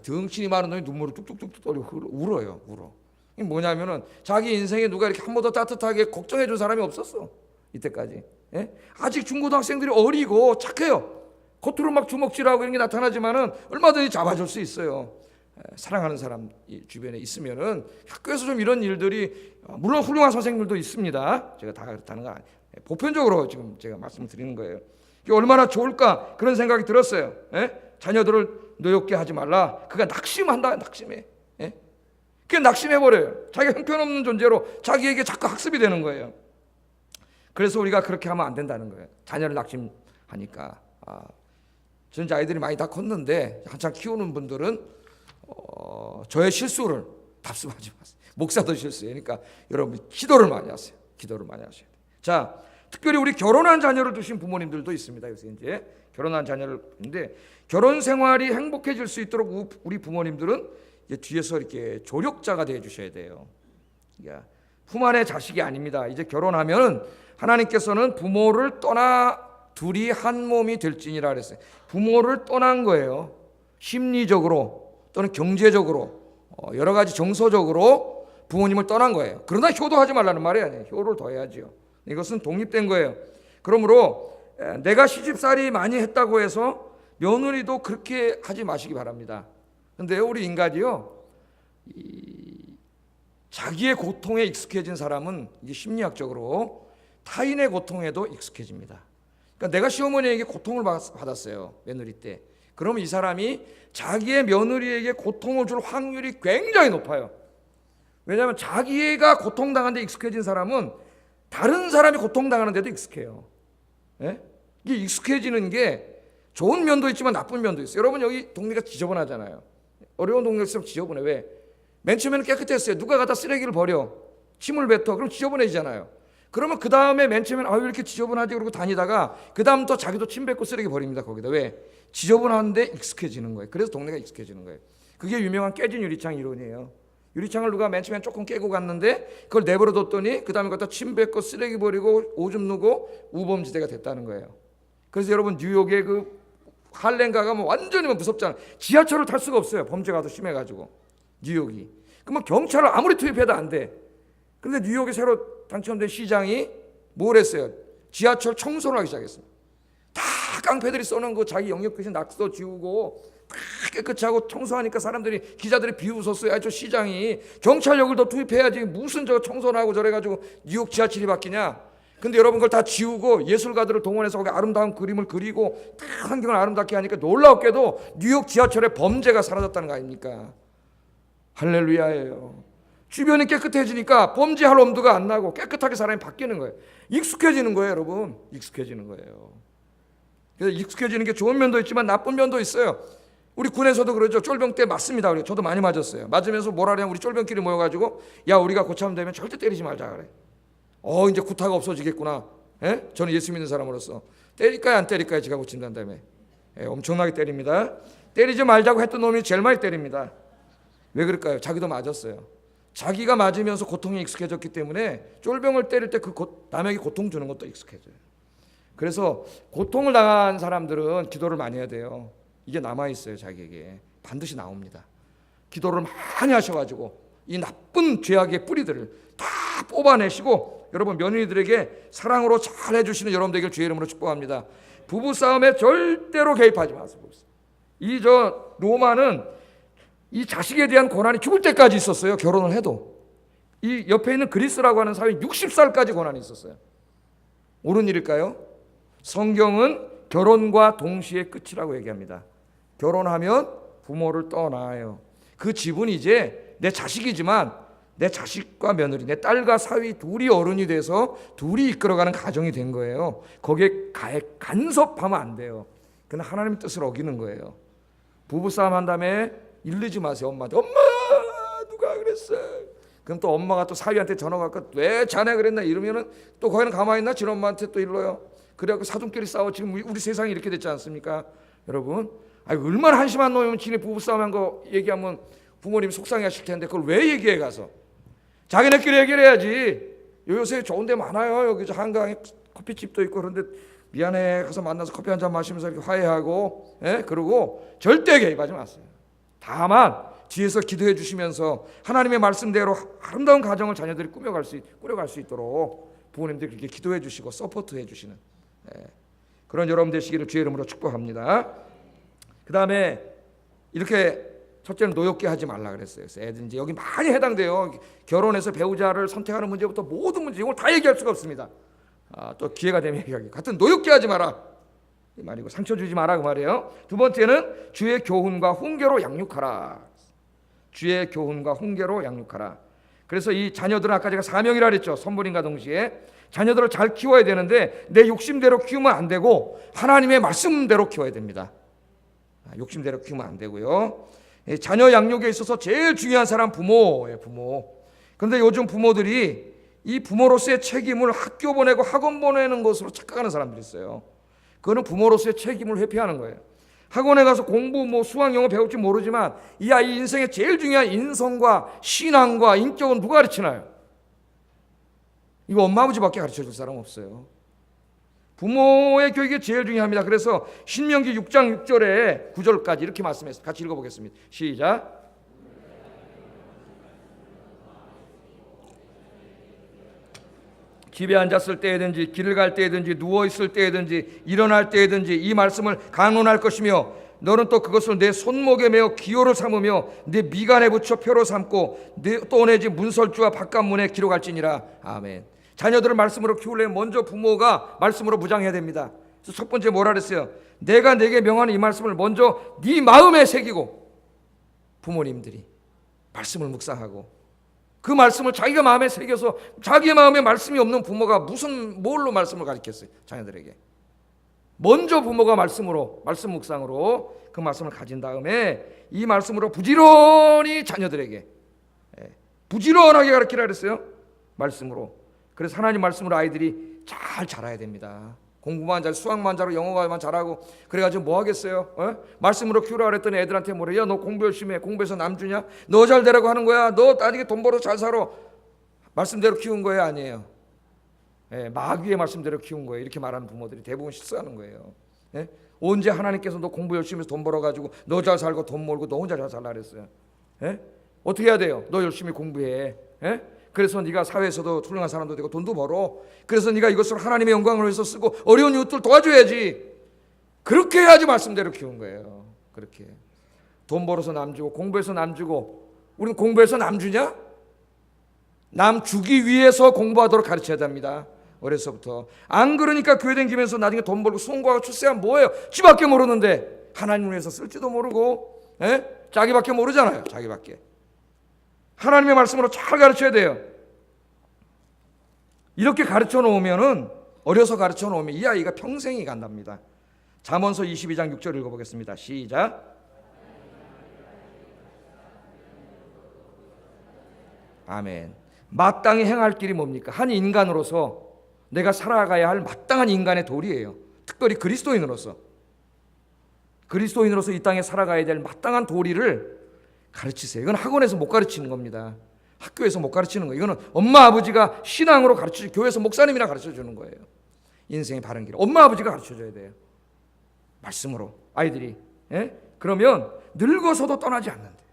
덩신이 많은 놈이 눈물을 뚝뚝뚝 떨고 울어요. 울어. 이게 뭐냐면은 자기 인생에 누가 이렇게 한 번 더 따뜻하게 걱정해 준 사람이 없었어. 이때까지. 아직 중고등학생들이 어리고 착해요. 겉으로 막 주먹질하고 이런 게 나타나지만은 얼마든지 잡아줄 수 있어요. 사랑하는 사람 주변에 있으면은 학교에서 좀 이런 일들이 물론 훌륭한 선생님들도 있습니다. 제가 다 그렇다는 건 아니에요. 보편적으로 지금 제가 말씀을 드리는 거예요. 이게 얼마나 좋을까 그런 생각이 들었어요. 자녀들을 노엽게 하지 말라. 그가 낙심한다. 낙심해. 그게 낙심해버려요. 자기가 형편없는 존재로 자기에게 자꾸 학습이 되는 거예요. 그래서 우리가 그렇게 하면 안 된다는 거예요. 자녀를 낙심하니까. 저는 이제 아이들이 많이 다 컸는데 한참 키우는 분들은 저의 실수를 답습하지 마세요. 목사도 실수해요. 그러니까 여러분 기도를 많이 하세요. 기도를 많이 하셔야 돼요. 자, 특별히 우리 결혼한 자녀를 두신 부모님들도 있습니다. 그래서 이제 결혼한 자녀를 두는데 결혼 생활이 행복해질 수 있도록 우리 부모님들은 이제 뒤에서 이렇게 조력자가 되어 주셔야 돼요. 그러니까 품 안의 자식이 아닙니다. 이제 결혼하면 하나님께서는 부모를 떠나 둘이 한 몸이 될지니라 그랬어요. 부모를 떠난 거예요. 심리적으로 또는 경제적으로 여러 가지 정서적으로 부모님을 떠난 거예요. 그러나 효도하지 말라는 말이 아니에요. 효를 더해야지요. 이것은 독립된 거예요. 그러므로 내가 시집살이 많이 했다고 해서 며느리도 그렇게 하지 마시기 바랍니다. 근데 우리 인간이요, 자기의 고통에 익숙해진 사람은 이게 심리학적으로 타인의 고통에도 익숙해집니다. 그러니까 내가 시어머니에게 고통을 받았어요, 며느리 때. 그러면 이 사람이 자기의 며느리에게 고통을 줄 확률이 굉장히 높아요. 왜냐하면 자기가 고통당한 데 익숙해진 사람은 다른 사람이 고통당하는 데도 익숙해요. 예? 이게 익숙해지는 게 좋은 면도 있지만 나쁜 면도 있어요. 여러분 여기 동네가 지저분하잖아요. 어려운 동네일수록 지저분해. 왜? 맨 처음에는 깨끗했어요. 누가 갖다 쓰레기를 버려, 침을 뱉어, 그럼 지저분해지잖아요. 그러면 그 다음에 맨 처음에는 왜 이렇게 지저분하지 그러고 다니다가 그 다음부터 자기도 침 뱉고 쓰레기 버립니다. 거기다. 왜? 지저분한데 익숙해지는 거예요. 그래서 동네가 익숙해지는 거예요. 그게 유명한 깨진 유리창 이론이에요. 유리창을 누가 맨 처음엔 조금 깨고 갔는데 그걸 내버려 뒀더니 그 다음에 갖다 침 뱉고 쓰레기 버리고 오줌 누고 우범지대가 됐다는 거예요. 그래서 여러분 뉴욕의 그 할렘가가 뭐 완전히 무섭잖아요. 지하철을 탈 수가 없어요. 범죄가 더 심해가지고. 뉴욕이. 그러면 경찰을 아무리 투입해도 안 돼. 그런데 뉴욕에 새로 당첨된 시장이 뭘 했어요? 지하철 청소를 하기 시작했어요. 다 깡패들이 써놓은 거 자기 영역 귀신 낙서 지우고 다 깨끗이 하고 청소하니까 사람들이, 기자들이 비웃었어요. 저 시장이 경찰력을 더 투입해야지 무슨 저 청소를 하고 저래가지고 뉴욕 지하철이 바뀌냐. 근데 여러분 그걸 다 지우고 예술가들을 동원해서 거기 아름다운 그림을 그리고 다 환경을 아름답게 하니까 놀랍게도 뉴욕 지하철의 범죄가 사라졌다는 거 아닙니까? 할렐루야예요. 주변이 깨끗해지니까 범죄할 엄두가 안 나고 깨끗하게 사람이 바뀌는 거예요. 익숙해지는 거예요, 여러분. 익숙해지는 거예요. 그래서 익숙해지는 게 좋은 면도 있지만 나쁜 면도 있어요. 우리 군에서도 그러죠. 쫄병 때 맞습니다. 저도 많이 맞았어요. 맞으면서 뭐라 그러냐면 우리 쫄병끼리 모여가지고 야, 우리가 고참 되면 절대 때리지 말자 그래. 이제 구타가 없어지겠구나. 예? 저는 예수 믿는 사람으로서 때릴까요 안 때릴까요? 제가 고친다는 다음에 엄청나게 때립니다. 때리지 말자고 했던 놈이 제일 많이 때립니다. 왜 그럴까요? 자기도 맞았어요. 자기가 맞으면서 고통에 익숙해졌기 때문에 쫄병을 때릴 때 그 남에게 고통 주는 것도 익숙해져요. 그래서 고통을 당한 사람들은 기도를 많이 해야 돼요. 이게 남아있어요. 자기에게 반드시 나옵니다. 기도를 많이 하셔가지고 이 나쁜 죄악의 뿌리들을 다 뽑아내시고 여러분 며느리들에게 사랑으로 잘 해주시는 여러분 되길 주의 이름으로 축복합니다. 부부싸움에 절대로 개입하지 마세요. 이 로마는 이 자식에 대한 고난이 죽을 때까지 있었어요. 결혼을 해도. 이 옆에 있는 그리스라고 하는 사회 60살까지 고난이 있었어요. 옳은 일일까요? 성경은 결혼과 동시에 끝이라고 얘기합니다. 결혼하면 부모를 떠나요. 그 집은 이제 내 자식이지만 내 자식과 며느리, 내 딸과 사위 둘이 어른이 돼서 둘이 이끌어가는 가정이 된 거예요. 거기에 간섭하면 안 돼요. 그건 하나님의 뜻을 어기는 거예요. 부부싸움 한 다음에 일르지 마세요. 엄마한테. 엄마 누가 그랬어. 그럼 또 엄마가 또 사위한테 전화가 갖고 왜 자네 그랬나 이러면은 또 거기는 가만히 있나? 진 엄마한테 또 일러요. 그래갖고 사돈끼리 싸워. 지금 우리 세상이 이렇게 됐지 않습니까? 여러분 얼마나 한심한 놈이면 지네 부부싸움한 거 얘기하면 부모님이 속상해하실 텐데 그걸 왜 얘기해 가서. 자기네끼리 얘기를 해야지. 요새 좋은 데 많아요. 여기 저 한강에 커피집도 있고 그런데 미안해 가서 만나서 커피 한잔 마시면서 이렇게 화해하고 그러고 절대 개입하지 마세요. 다만 뒤에서 기도해 주시면서 하나님의 말씀대로 아름다운 가정을 자녀들이 꾸려갈 수 있도록 부모님들 그렇게 기도해 주시고 서포트해 주시는 그런 여러분 되시기를 주의 이름으로 축복합니다. 그 다음에 이렇게 첫째는 노엽게 하지 말라 그랬어요. 애들 이제 여기 많이 해당돼요. 결혼해서 배우자를 선택하는 문제부터 모든 문제 이걸 다 얘기할 수가 없습니다. 또 기회가 되면 얘기하기. 같은 노엽게 하지 마라 이 말이고 상처 주지 마라 그 말이에요. 두 번째는 주의 교훈과 훈계로 양육하라. 주의 교훈과 훈계로 양육하라. 그래서 이 자녀들은 아까 제가 사명이라 그랬죠. 선물인과 동시에 자녀들을 잘 키워야 되는데 내 욕심대로 키우면 안 되고 하나님의 말씀대로 키워야 됩니다. 욕심대로 키우면 안 되고요. 자녀 양육에 있어서 제일 중요한 사람 부모예요. 부모. 그런데 요즘 부모들이 이 부모로서의 책임을 학교 보내고 학원 보내는 것으로 착각하는 사람들이 있어요. 그거는 부모로서의 책임을 회피하는 거예요. 학원에 가서 공부 수학 영어 배울지 모르지만 이 아이 인생의 제일 중요한 인성과 신앙과 인격은 누가 가르치나요? 이거 엄마 아버지밖에 가르쳐줄 사람 없어요. 부모의 교육이 제일 중요합니다. 그래서 신명기 6장 6절에 9절까지 이렇게 말씀했습니다. 같이 읽어보겠습니다. 시작. 집에 앉았을 때든지 길을 갈 때든지 누워있을 때든지 일어날 때든지 이 말씀을 강론할 것이며 너는 또 그것을 내 손목에 메어 기호를 삼으며 내 미간에 붙여 표로 삼고 또 내 집 문설주와 바깥문에 기록할지니라. 아멘. 자녀들을 말씀으로 키우려면 먼저 부모가 말씀으로 무장해야 됩니다. 그래서 첫 번째 뭐라 그랬어요? 내가 내게 명하는 이 말씀을 먼저 네 마음에 새기고, 부모님들이 말씀을 묵상하고 그 말씀을 자기가 마음에 새겨서, 자기 마음에 말씀이 없는 부모가 뭘로 말씀을 가르쳤어요? 자녀들에게. 먼저 부모가 말씀으로, 말씀 묵상으로 그 말씀을 가진 다음에 이 말씀으로 부지런히 자녀들에게 부지런하게 가르치라 그랬어요. 말씀으로. 그래서 하나님 말씀으로 아이들이 잘 자라야 됩니다. 공부만 잘, 수학만 잘하고 영어만 잘하고 그래가지고 뭐 하겠어요? 말씀으로 키우라 그랬더니 애들한테 뭐래? 야, 너 공부 열심히 해. 공부해서 남 주냐? 너 잘 되라고 하는 거야. 너 나중에 돈 벌어 잘 살아. 말씀대로 키운 거예요? 아니에요. 마귀의 말씀대로 키운 거예요. 이렇게 말하는 부모들이 대부분 실수하는 거예요. 언제 하나님께서 너 공부 열심히 해서 돈 벌어가지고 너 잘 살고 돈 벌고 너 혼자 잘 살라 그랬어요? 어떻게 해야 돼요? 너 열심히 공부해. 그래서 네가 사회에서도 훌륭한 사람도 되고 돈도 벌어. 그래서 네가 이것을 하나님의 영광을 위해서 쓰고 어려운 이웃들 도와줘야지. 그렇게 해야지 말씀대로 키운 거예요. 그렇게 돈 벌어서 남 주고 공부해서 남 주고, 우리는 공부해서 남 주냐? 남 주기 위해서 공부하도록 가르쳐야 됩니다. 어려서부터. 안 그러니까 교회 다니면서 나중에 돈 벌고 송구하고 출세하면 뭐예요? 지밖에 모르는데 하나님을 위해서 쓸지도 모르고 자기밖에 모르잖아요. 자기밖에. 하나님의 말씀으로 잘 가르쳐야 돼요. 이렇게 가르쳐 놓으면은, 어려서 가르쳐 놓으면 이 아이가 평생이 간답니다. 잠언서 22장 6절 읽어보겠습니다. 시작. 아멘. 마땅히 행할 길이 뭡니까? 한 인간으로서 내가 살아가야 할 마땅한 인간의 도리예요. 특별히 그리스도인으로서 이 땅에 살아가야 될 마땅한 도리를 가르치세요. 이건 학원에서 못 가르치는 겁니다. 학교에서 못 가르치는 거예요. 이거는 엄마 아버지가 신앙으로 가르치고 교회에서 목사님이나 가르쳐주는 거예요. 인생의 바른 길 엄마 아버지가 가르쳐줘야 돼요. 말씀으로 아이들이. 그러면 늙어서도 떠나지 않는데요.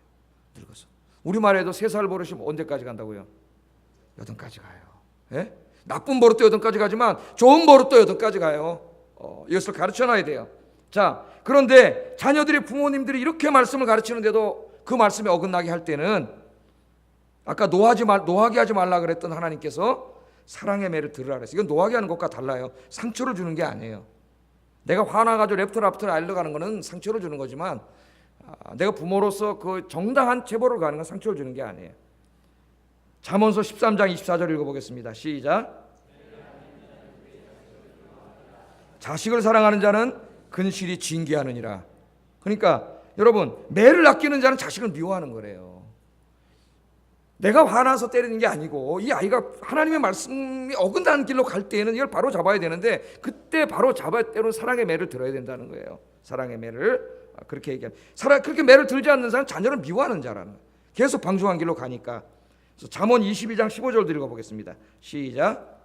늙어서. 우리말에도 3살 버릇이 언제까지 간다고요? 여든까지 가요. 나쁜 버릇도 여든까지 가지만 좋은 버릇도 여든까지 가요. 이것을 가르쳐놔야 돼요. 자, 그런데 자녀들이, 부모님들이 이렇게 말씀을 가르치는데도 그 말씀에 어긋나게 할 때는, 아까 노하게 하지 말라 그랬던 하나님께서 사랑의 매를 들으라 그랬어요. 이건 노하게 하는 것과 달라요. 상처를 주는 게 아니에요. 내가 화나가지고 랩트를 알려가는 거는 상처를 주는 거지만, 내가 부모로서 그 정당한 체벌을 가는 건 상처를 주는 게 아니에요. 잠언서 13장 24절 읽어보겠습니다. 시작. 자식을 사랑하는 자는 근실이 징계하느니라. 그러니까 여러분, 매를 아끼는 자는 자식을 미워하는 거래요. 내가 화나서 때리는 게 아니고, 이 아이가 하나님의 말씀이 어긋나는 길로 갈 때에는 이걸 바로 잡아야 되는데, 그때 바로 잡아야 때로는 사랑의 매를 들어야 된다는 거예요. 사랑의 매를. 그렇게 얘기하는, 그렇게 매를 들지 않는 사람은 자녀를 미워하는 자라는 거예요. 계속 방종한 길로 가니까. 그래서 잠언 22장 15절 읽어보겠습니다. 시작.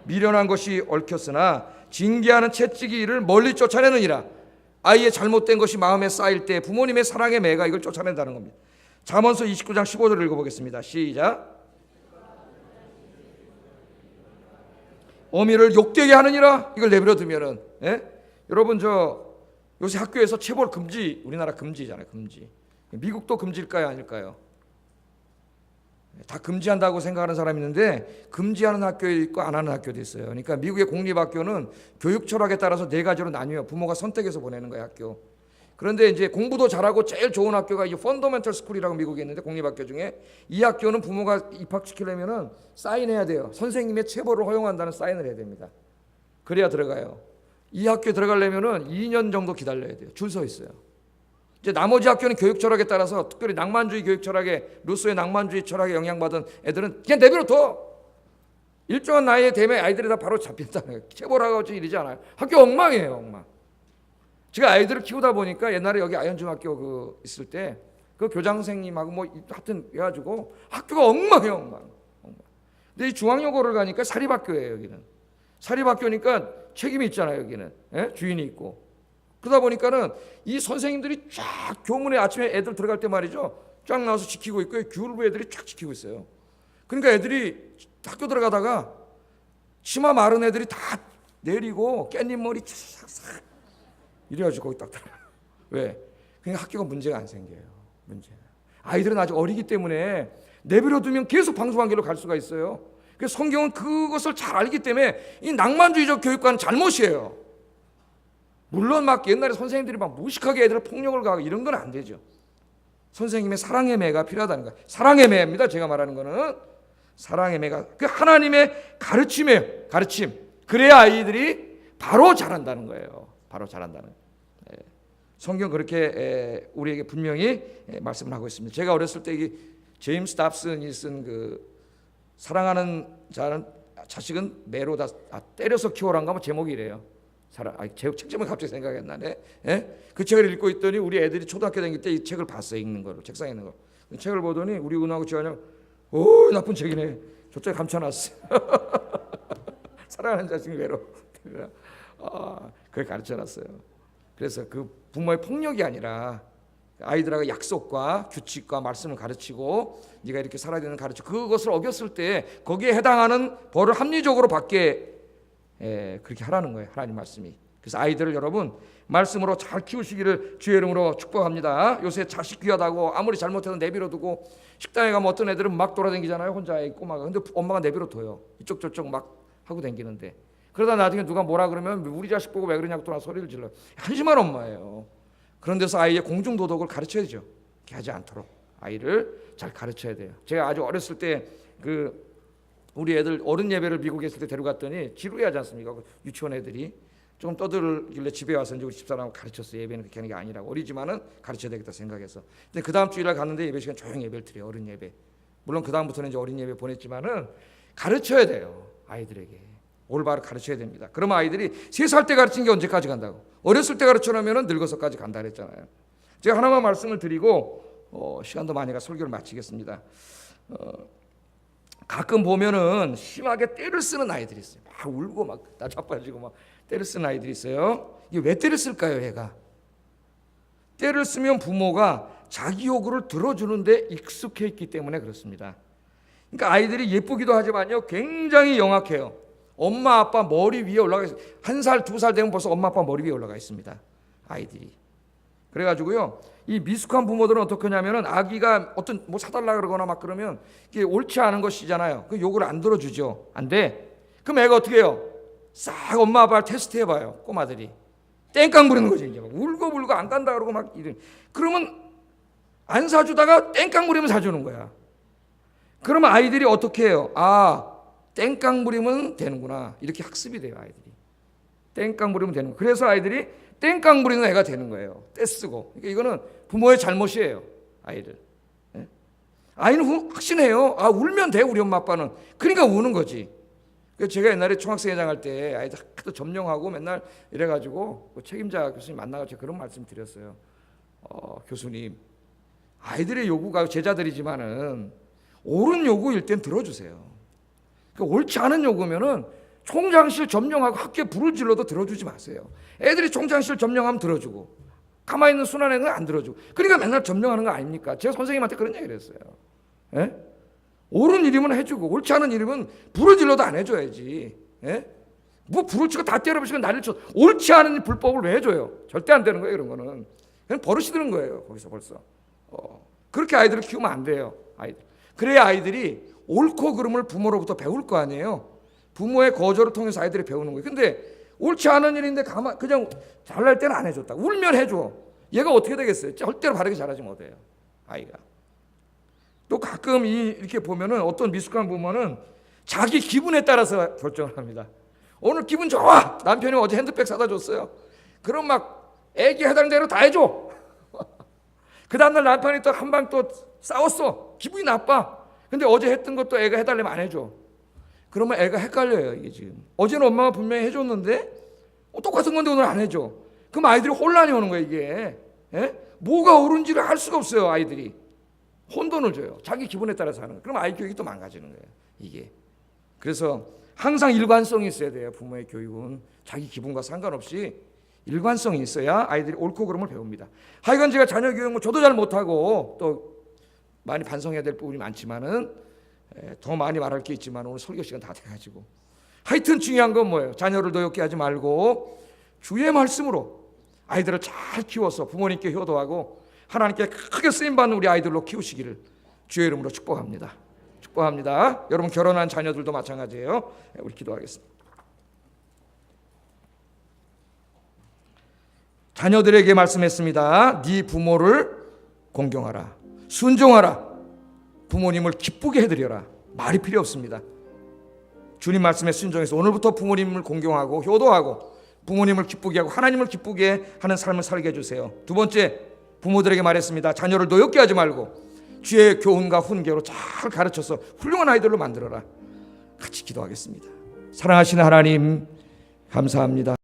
미련한 것이 얽혔으나 징계하는 채찍이 이를 멀리 쫓아내느니라. 아이의 잘못된 것이 마음에 쌓일 때 부모님의 사랑의 매가 이걸 쫓아낸다는 겁니다. 잠언서 29장 15절을 읽어보겠습니다. 시작. 어미를 욕되게 하느니라. 이걸 내버려 두면은, 여러분, 요새 학교에서 체벌 금지, 우리나라 금지잖아요. 금지. 미국도 금지일까요? 아닐까요? 다 금지한다고 생각하는 사람이 있는데, 금지하는 학교도 있고 안 하는 학교도 있어요. 그러니까 미국의 공립학교는 교육 철학에 따라서 4가지로 나뉘어요. 부모가 선택해서 보내는 거예요, 학교. 그런데 이제 공부도 잘하고 제일 좋은 학교가 이 펀더멘털 스쿨이라고 미국에 있는데, 공립학교 중에 이 학교는 부모가 입학시키려면은 사인해야 돼요. 선생님의 체벌을 허용한다는 사인을 해야 됩니다. 그래야 들어가요. 이 학교에 들어가려면은 2년 정도 기다려야 돼요. 줄 서 있어요. 이제 나머지 학교는 교육 철학에 따라서, 특별히 낭만주의 교육 철학에, 루소의 낭만주의 철학에 영향받은 애들은 그냥 내버려둬. 일정한 나이에 되면 아이들이 다 바로 잡힌다는 거예요. 체벌하고 이러지 않아요. 학교 엉망이에요, 엉망. 제가 아이들을 키우다 보니까 옛날에 여기 아현중학교 있을 때 그 교장 선생님하고 뭐 하여튼 해가지고 학교가 엉망이에요, 엉망. 근데 이 중앙여고를 가니까 사립학교예요. 여기는 사립학교니까 책임이 있잖아요. 여기는 주인이 있고. 그러다 보니까는 이 선생님들이 쫙 교문에 아침에 애들 들어갈 때 말이죠, 쫙 나와서 지키고 있고 교류부 애들이 쫙 지키고 있어요. 그러니까 애들이 학교 들어가다가 치마 마른 애들이 다 내리고 깻잎 머리 싹싹 이래가지고 거기 딱 들어가. 왜? 그러니까 학교가 문제가 안 생겨요. 문제가. 아이들은 아직 어리기 때문에 내버려두면 계속 방송한 길로 갈 수가 있어요. 그래서 성경은 그것을 잘 알기 때문에 이 낭만주의적 교육과는 잘못이에요. 물론 막 옛날에 선생님들이 막 무식하게 애들을 폭력을 가하고 이런 건 안 되죠. 선생님의 사랑의 매가 필요하다는 거예요. 사랑의 매입니다. 제가 말하는 거는 사랑의 매가 그 하나님의 가르침이에요. 가르침. 그래야 아이들이 바로 자란다는 거예요. 바로 자란다는. 성경 그렇게 우리에게 분명히 말씀을 하고 있습니다. 제가 어렸을 때 이 제임스 답슨이 쓴 그 사랑하는 자식은 매로 다 때려서 키워란가 뭐 제목이 이래요. 책 제목이 갑자기 생각이 안 나네. 그 책을 읽고 있더니 우리 애들이 초등학교 다닐 때 이 책을 봤어요. 읽는 거를 책상에 있는 거. 그 책을 보더니 우리 은하고 지환이 오 나쁜 책이네. 저쪽에 감춰놨어. 사랑하는 자식이 외로. 그걸 가르쳐놨어요. 그래서 그 부모의 폭력이 아니라 아이들하고 약속과 규칙과 말씀을 가르치고 네가 이렇게 살아야 되는 가르쳐 그것을 어겼을 때 거기에 해당하는 벌을 합리적으로 받게 그렇게 하라는 거예요. 하나님 말씀이. 그래서 아이들을 여러분 말씀으로 잘 키우시기를 주의 이름으로 축복합니다. 요새 자식 귀하다고 아무리 잘못해도 내버려두고 식당에 가면 어떤 애들은 막 돌아다니잖아요. 혼자 아이 꼬마가. 근데 엄마가 내버려둬요. 이쪽 저쪽 막 하고 다니는데 그러다 나중에 누가 뭐라 그러면 우리 자식 보고 왜 그러냐고 또 소리를 질러요. 한심한 엄마예요. 그런 데서 아이의 공중도덕을 가르쳐야죠. 그렇게 하지 않도록 아이를 잘 가르쳐야 돼요. 제가 아주 어렸을 때 우리 애들 어른 예배를 미국에 있을 때 데려갔더니 지루해하지 않습니까? 유치원 애들이 조금 떠들길래 집에 와서 이제 우리 집사람하고 가르쳤어요. 예배는 그렇게 하는 게 아니라고. 어리지만은 가르쳐야 되겠다 생각해서. 근데 그 다음 주일날 갔는데 예배 시간 조용히 예배를 드려요. 어른 예배. 물론 그 다음부터는 이제 어린 예배 보냈지만은 가르쳐야 돼요. 아이들에게. 올바로 가르쳐야 됩니다. 그러면 아이들이 3살 때 가르친 게 언제까지 간다고? 어렸을 때 가르쳐놓으면 늙어서까지 간다 그랬잖아요. 제가 하나만 말씀을 드리고 시간도 많이 가 설교를 마치겠습니다. 가끔 보면은 심하게 때를 쓰는 아이들이 있어요. 막 울고 막 나자빠지고 막 때를 쓰는 아이들이 있어요. 이게 왜 때를 쓸까요, 얘가? 때를 쓰면 부모가 자기 요구를 들어주는데 익숙해 있기 때문에 그렇습니다. 그러니까 아이들이 예쁘기도 하지만요, 굉장히 영악해요. 엄마 아빠 머리 위에 올라가 있어요. 1살, 2살 되면 벌써 엄마 아빠 머리 위에 올라가 있습니다. 아이들이. 그래가지고요, 이 미숙한 부모들은 어떻게 하냐면은 아기가 어떤 뭐 사달라 그러거나 막 그러면 이게 옳지 않은 것이잖아요. 그 요구를 안 들어주죠. 안 돼. 그럼 애가 어떻게 해요? 싹 엄마 아빠를 테스트 해봐요. 꼬마들이. 땡깡 부리는 거지. 이제 막 울고 안 간다 그러고 막 이런. 그러면 안 사주다가 땡깡 부리면 사주는 거야. 그러면 아이들이 어떻게 해요? 땡깡 부리면 되는구나. 이렇게 학습이 돼요, 아이들이. 땡깡 부리면 되는 거예요. 그래서 아이들이 땡깡 부리는 애가 되는 거예요. 떼쓰고. 그러니까 이거는 부모의 잘못이에요, 아이들. 네? 아이는 확신해요. 울면 돼, 우리 엄마 아빠는. 그러니까 우는 거지. 그래서 제가 옛날에 총학생회장 할 때 아이들 하도 점령하고 맨날 이래가지고 책임자 교수님 만나서 그런 말씀 드렸어요. 교수님, 아이들의 요구가 제자들이지만은 옳은 요구일 땐 들어주세요. 그러니까 옳지 않은 요구면은 총장실 점령하고 학교에 불을 질러도 들어주지 마세요. 애들이 총장실 점령하면 들어주고 가만히 있는 순한 애는 안 들어주고. 그러니까 맨날 점령하는 거 아닙니까? 제가 선생님한테 그런 얘기를 했어요. 예? 옳은 일이면 해주고 옳지 않은 일이면 불을 질러도 안 해줘야지. 예? 뭐 불을 치고 다 때려부시고 난리를 쳐. 옳지 않은 불법을 왜 해줘요? 절대 안 되는 거예요. 이런 거는 그냥 버릇이 드는 거예요. 거기서 벌써. 그렇게 아이들을 키우면 안 돼요. 아이들. 그래야 아이들이 옳고 그름을 부모로부터 배울 거 아니에요. 부모의 거절을 통해서 아이들이 배우는 거예요. 근데 옳지 않은 일인데 그냥 잘날 때는 안 해줬다. 울면 해줘. 얘가 어떻게 되겠어요? 절대로 바르게 잘하지 못해요, 아이가. 또 가끔 이렇게 보면은 어떤 미숙한 부모는 자기 기분에 따라서 결정을 합니다. 오늘 기분 좋아. 남편이 어제 핸드백 사다 줬어요. 그럼 막 애기 해달라는 대로 다 해줘. 그 다음날 남편이 또 한 방 또 싸웠어. 기분이 나빠. 근데 어제 했던 것도 애가 해달라면 안 해줘. 그러면 애가 헷갈려요. 이게 지금 어제는 엄마가 분명히 해줬는데 똑같은 건데 오늘 안 해줘. 그럼 아이들이 혼란이 오는 거예요. 이게 뭐가 옳은지를 알 수가 없어요. 아이들이 혼돈을 줘요. 자기 기분에 따라서 하는 거예요. 그럼 아이 교육이 또 망가지는 거예요. 이게 그래서 항상 일관성이 있어야 돼요. 부모의 교육은 자기 기분과 상관없이 일관성이 있어야 아이들이 옳고 그름을 배웁니다. 하여간 제가 자녀 교육 뭐 저도 잘 못하고 또 많이 반성해야 될 부분이 많지만은 더 많이 말할 게 있지만 오늘 설교 시간 다 돼가지고 하여튼 중요한 건 뭐예요? 자녀를 노엽게 하지 말고 주의 말씀으로 아이들을 잘 키워서 부모님께 효도하고 하나님께 크게 쓰임받는 우리 아이들로 키우시기를 주의 이름으로 축복합니다. 축복합니다. 여러분 결혼한 자녀들도 마찬가지예요. 우리 기도하겠습니다. 자녀들에게 말씀했습니다. 네 부모를 공경하라. 순종하라. 부모님을 기쁘게 해드려라. 말이 필요 없습니다. 주님 말씀에 순종해서 오늘부터 부모님을 공경하고 효도하고 부모님을 기쁘게 하고 하나님을 기쁘게 하는 삶을 살게 해주세요. 두 번째, 부모들에게 말했습니다. 자녀를 노엽게 하지 말고 주의 교훈과 훈계로 잘 가르쳐서 훌륭한 아이들로 만들어라. 같이 기도하겠습니다. 사랑하시는 하나님 감사합니다.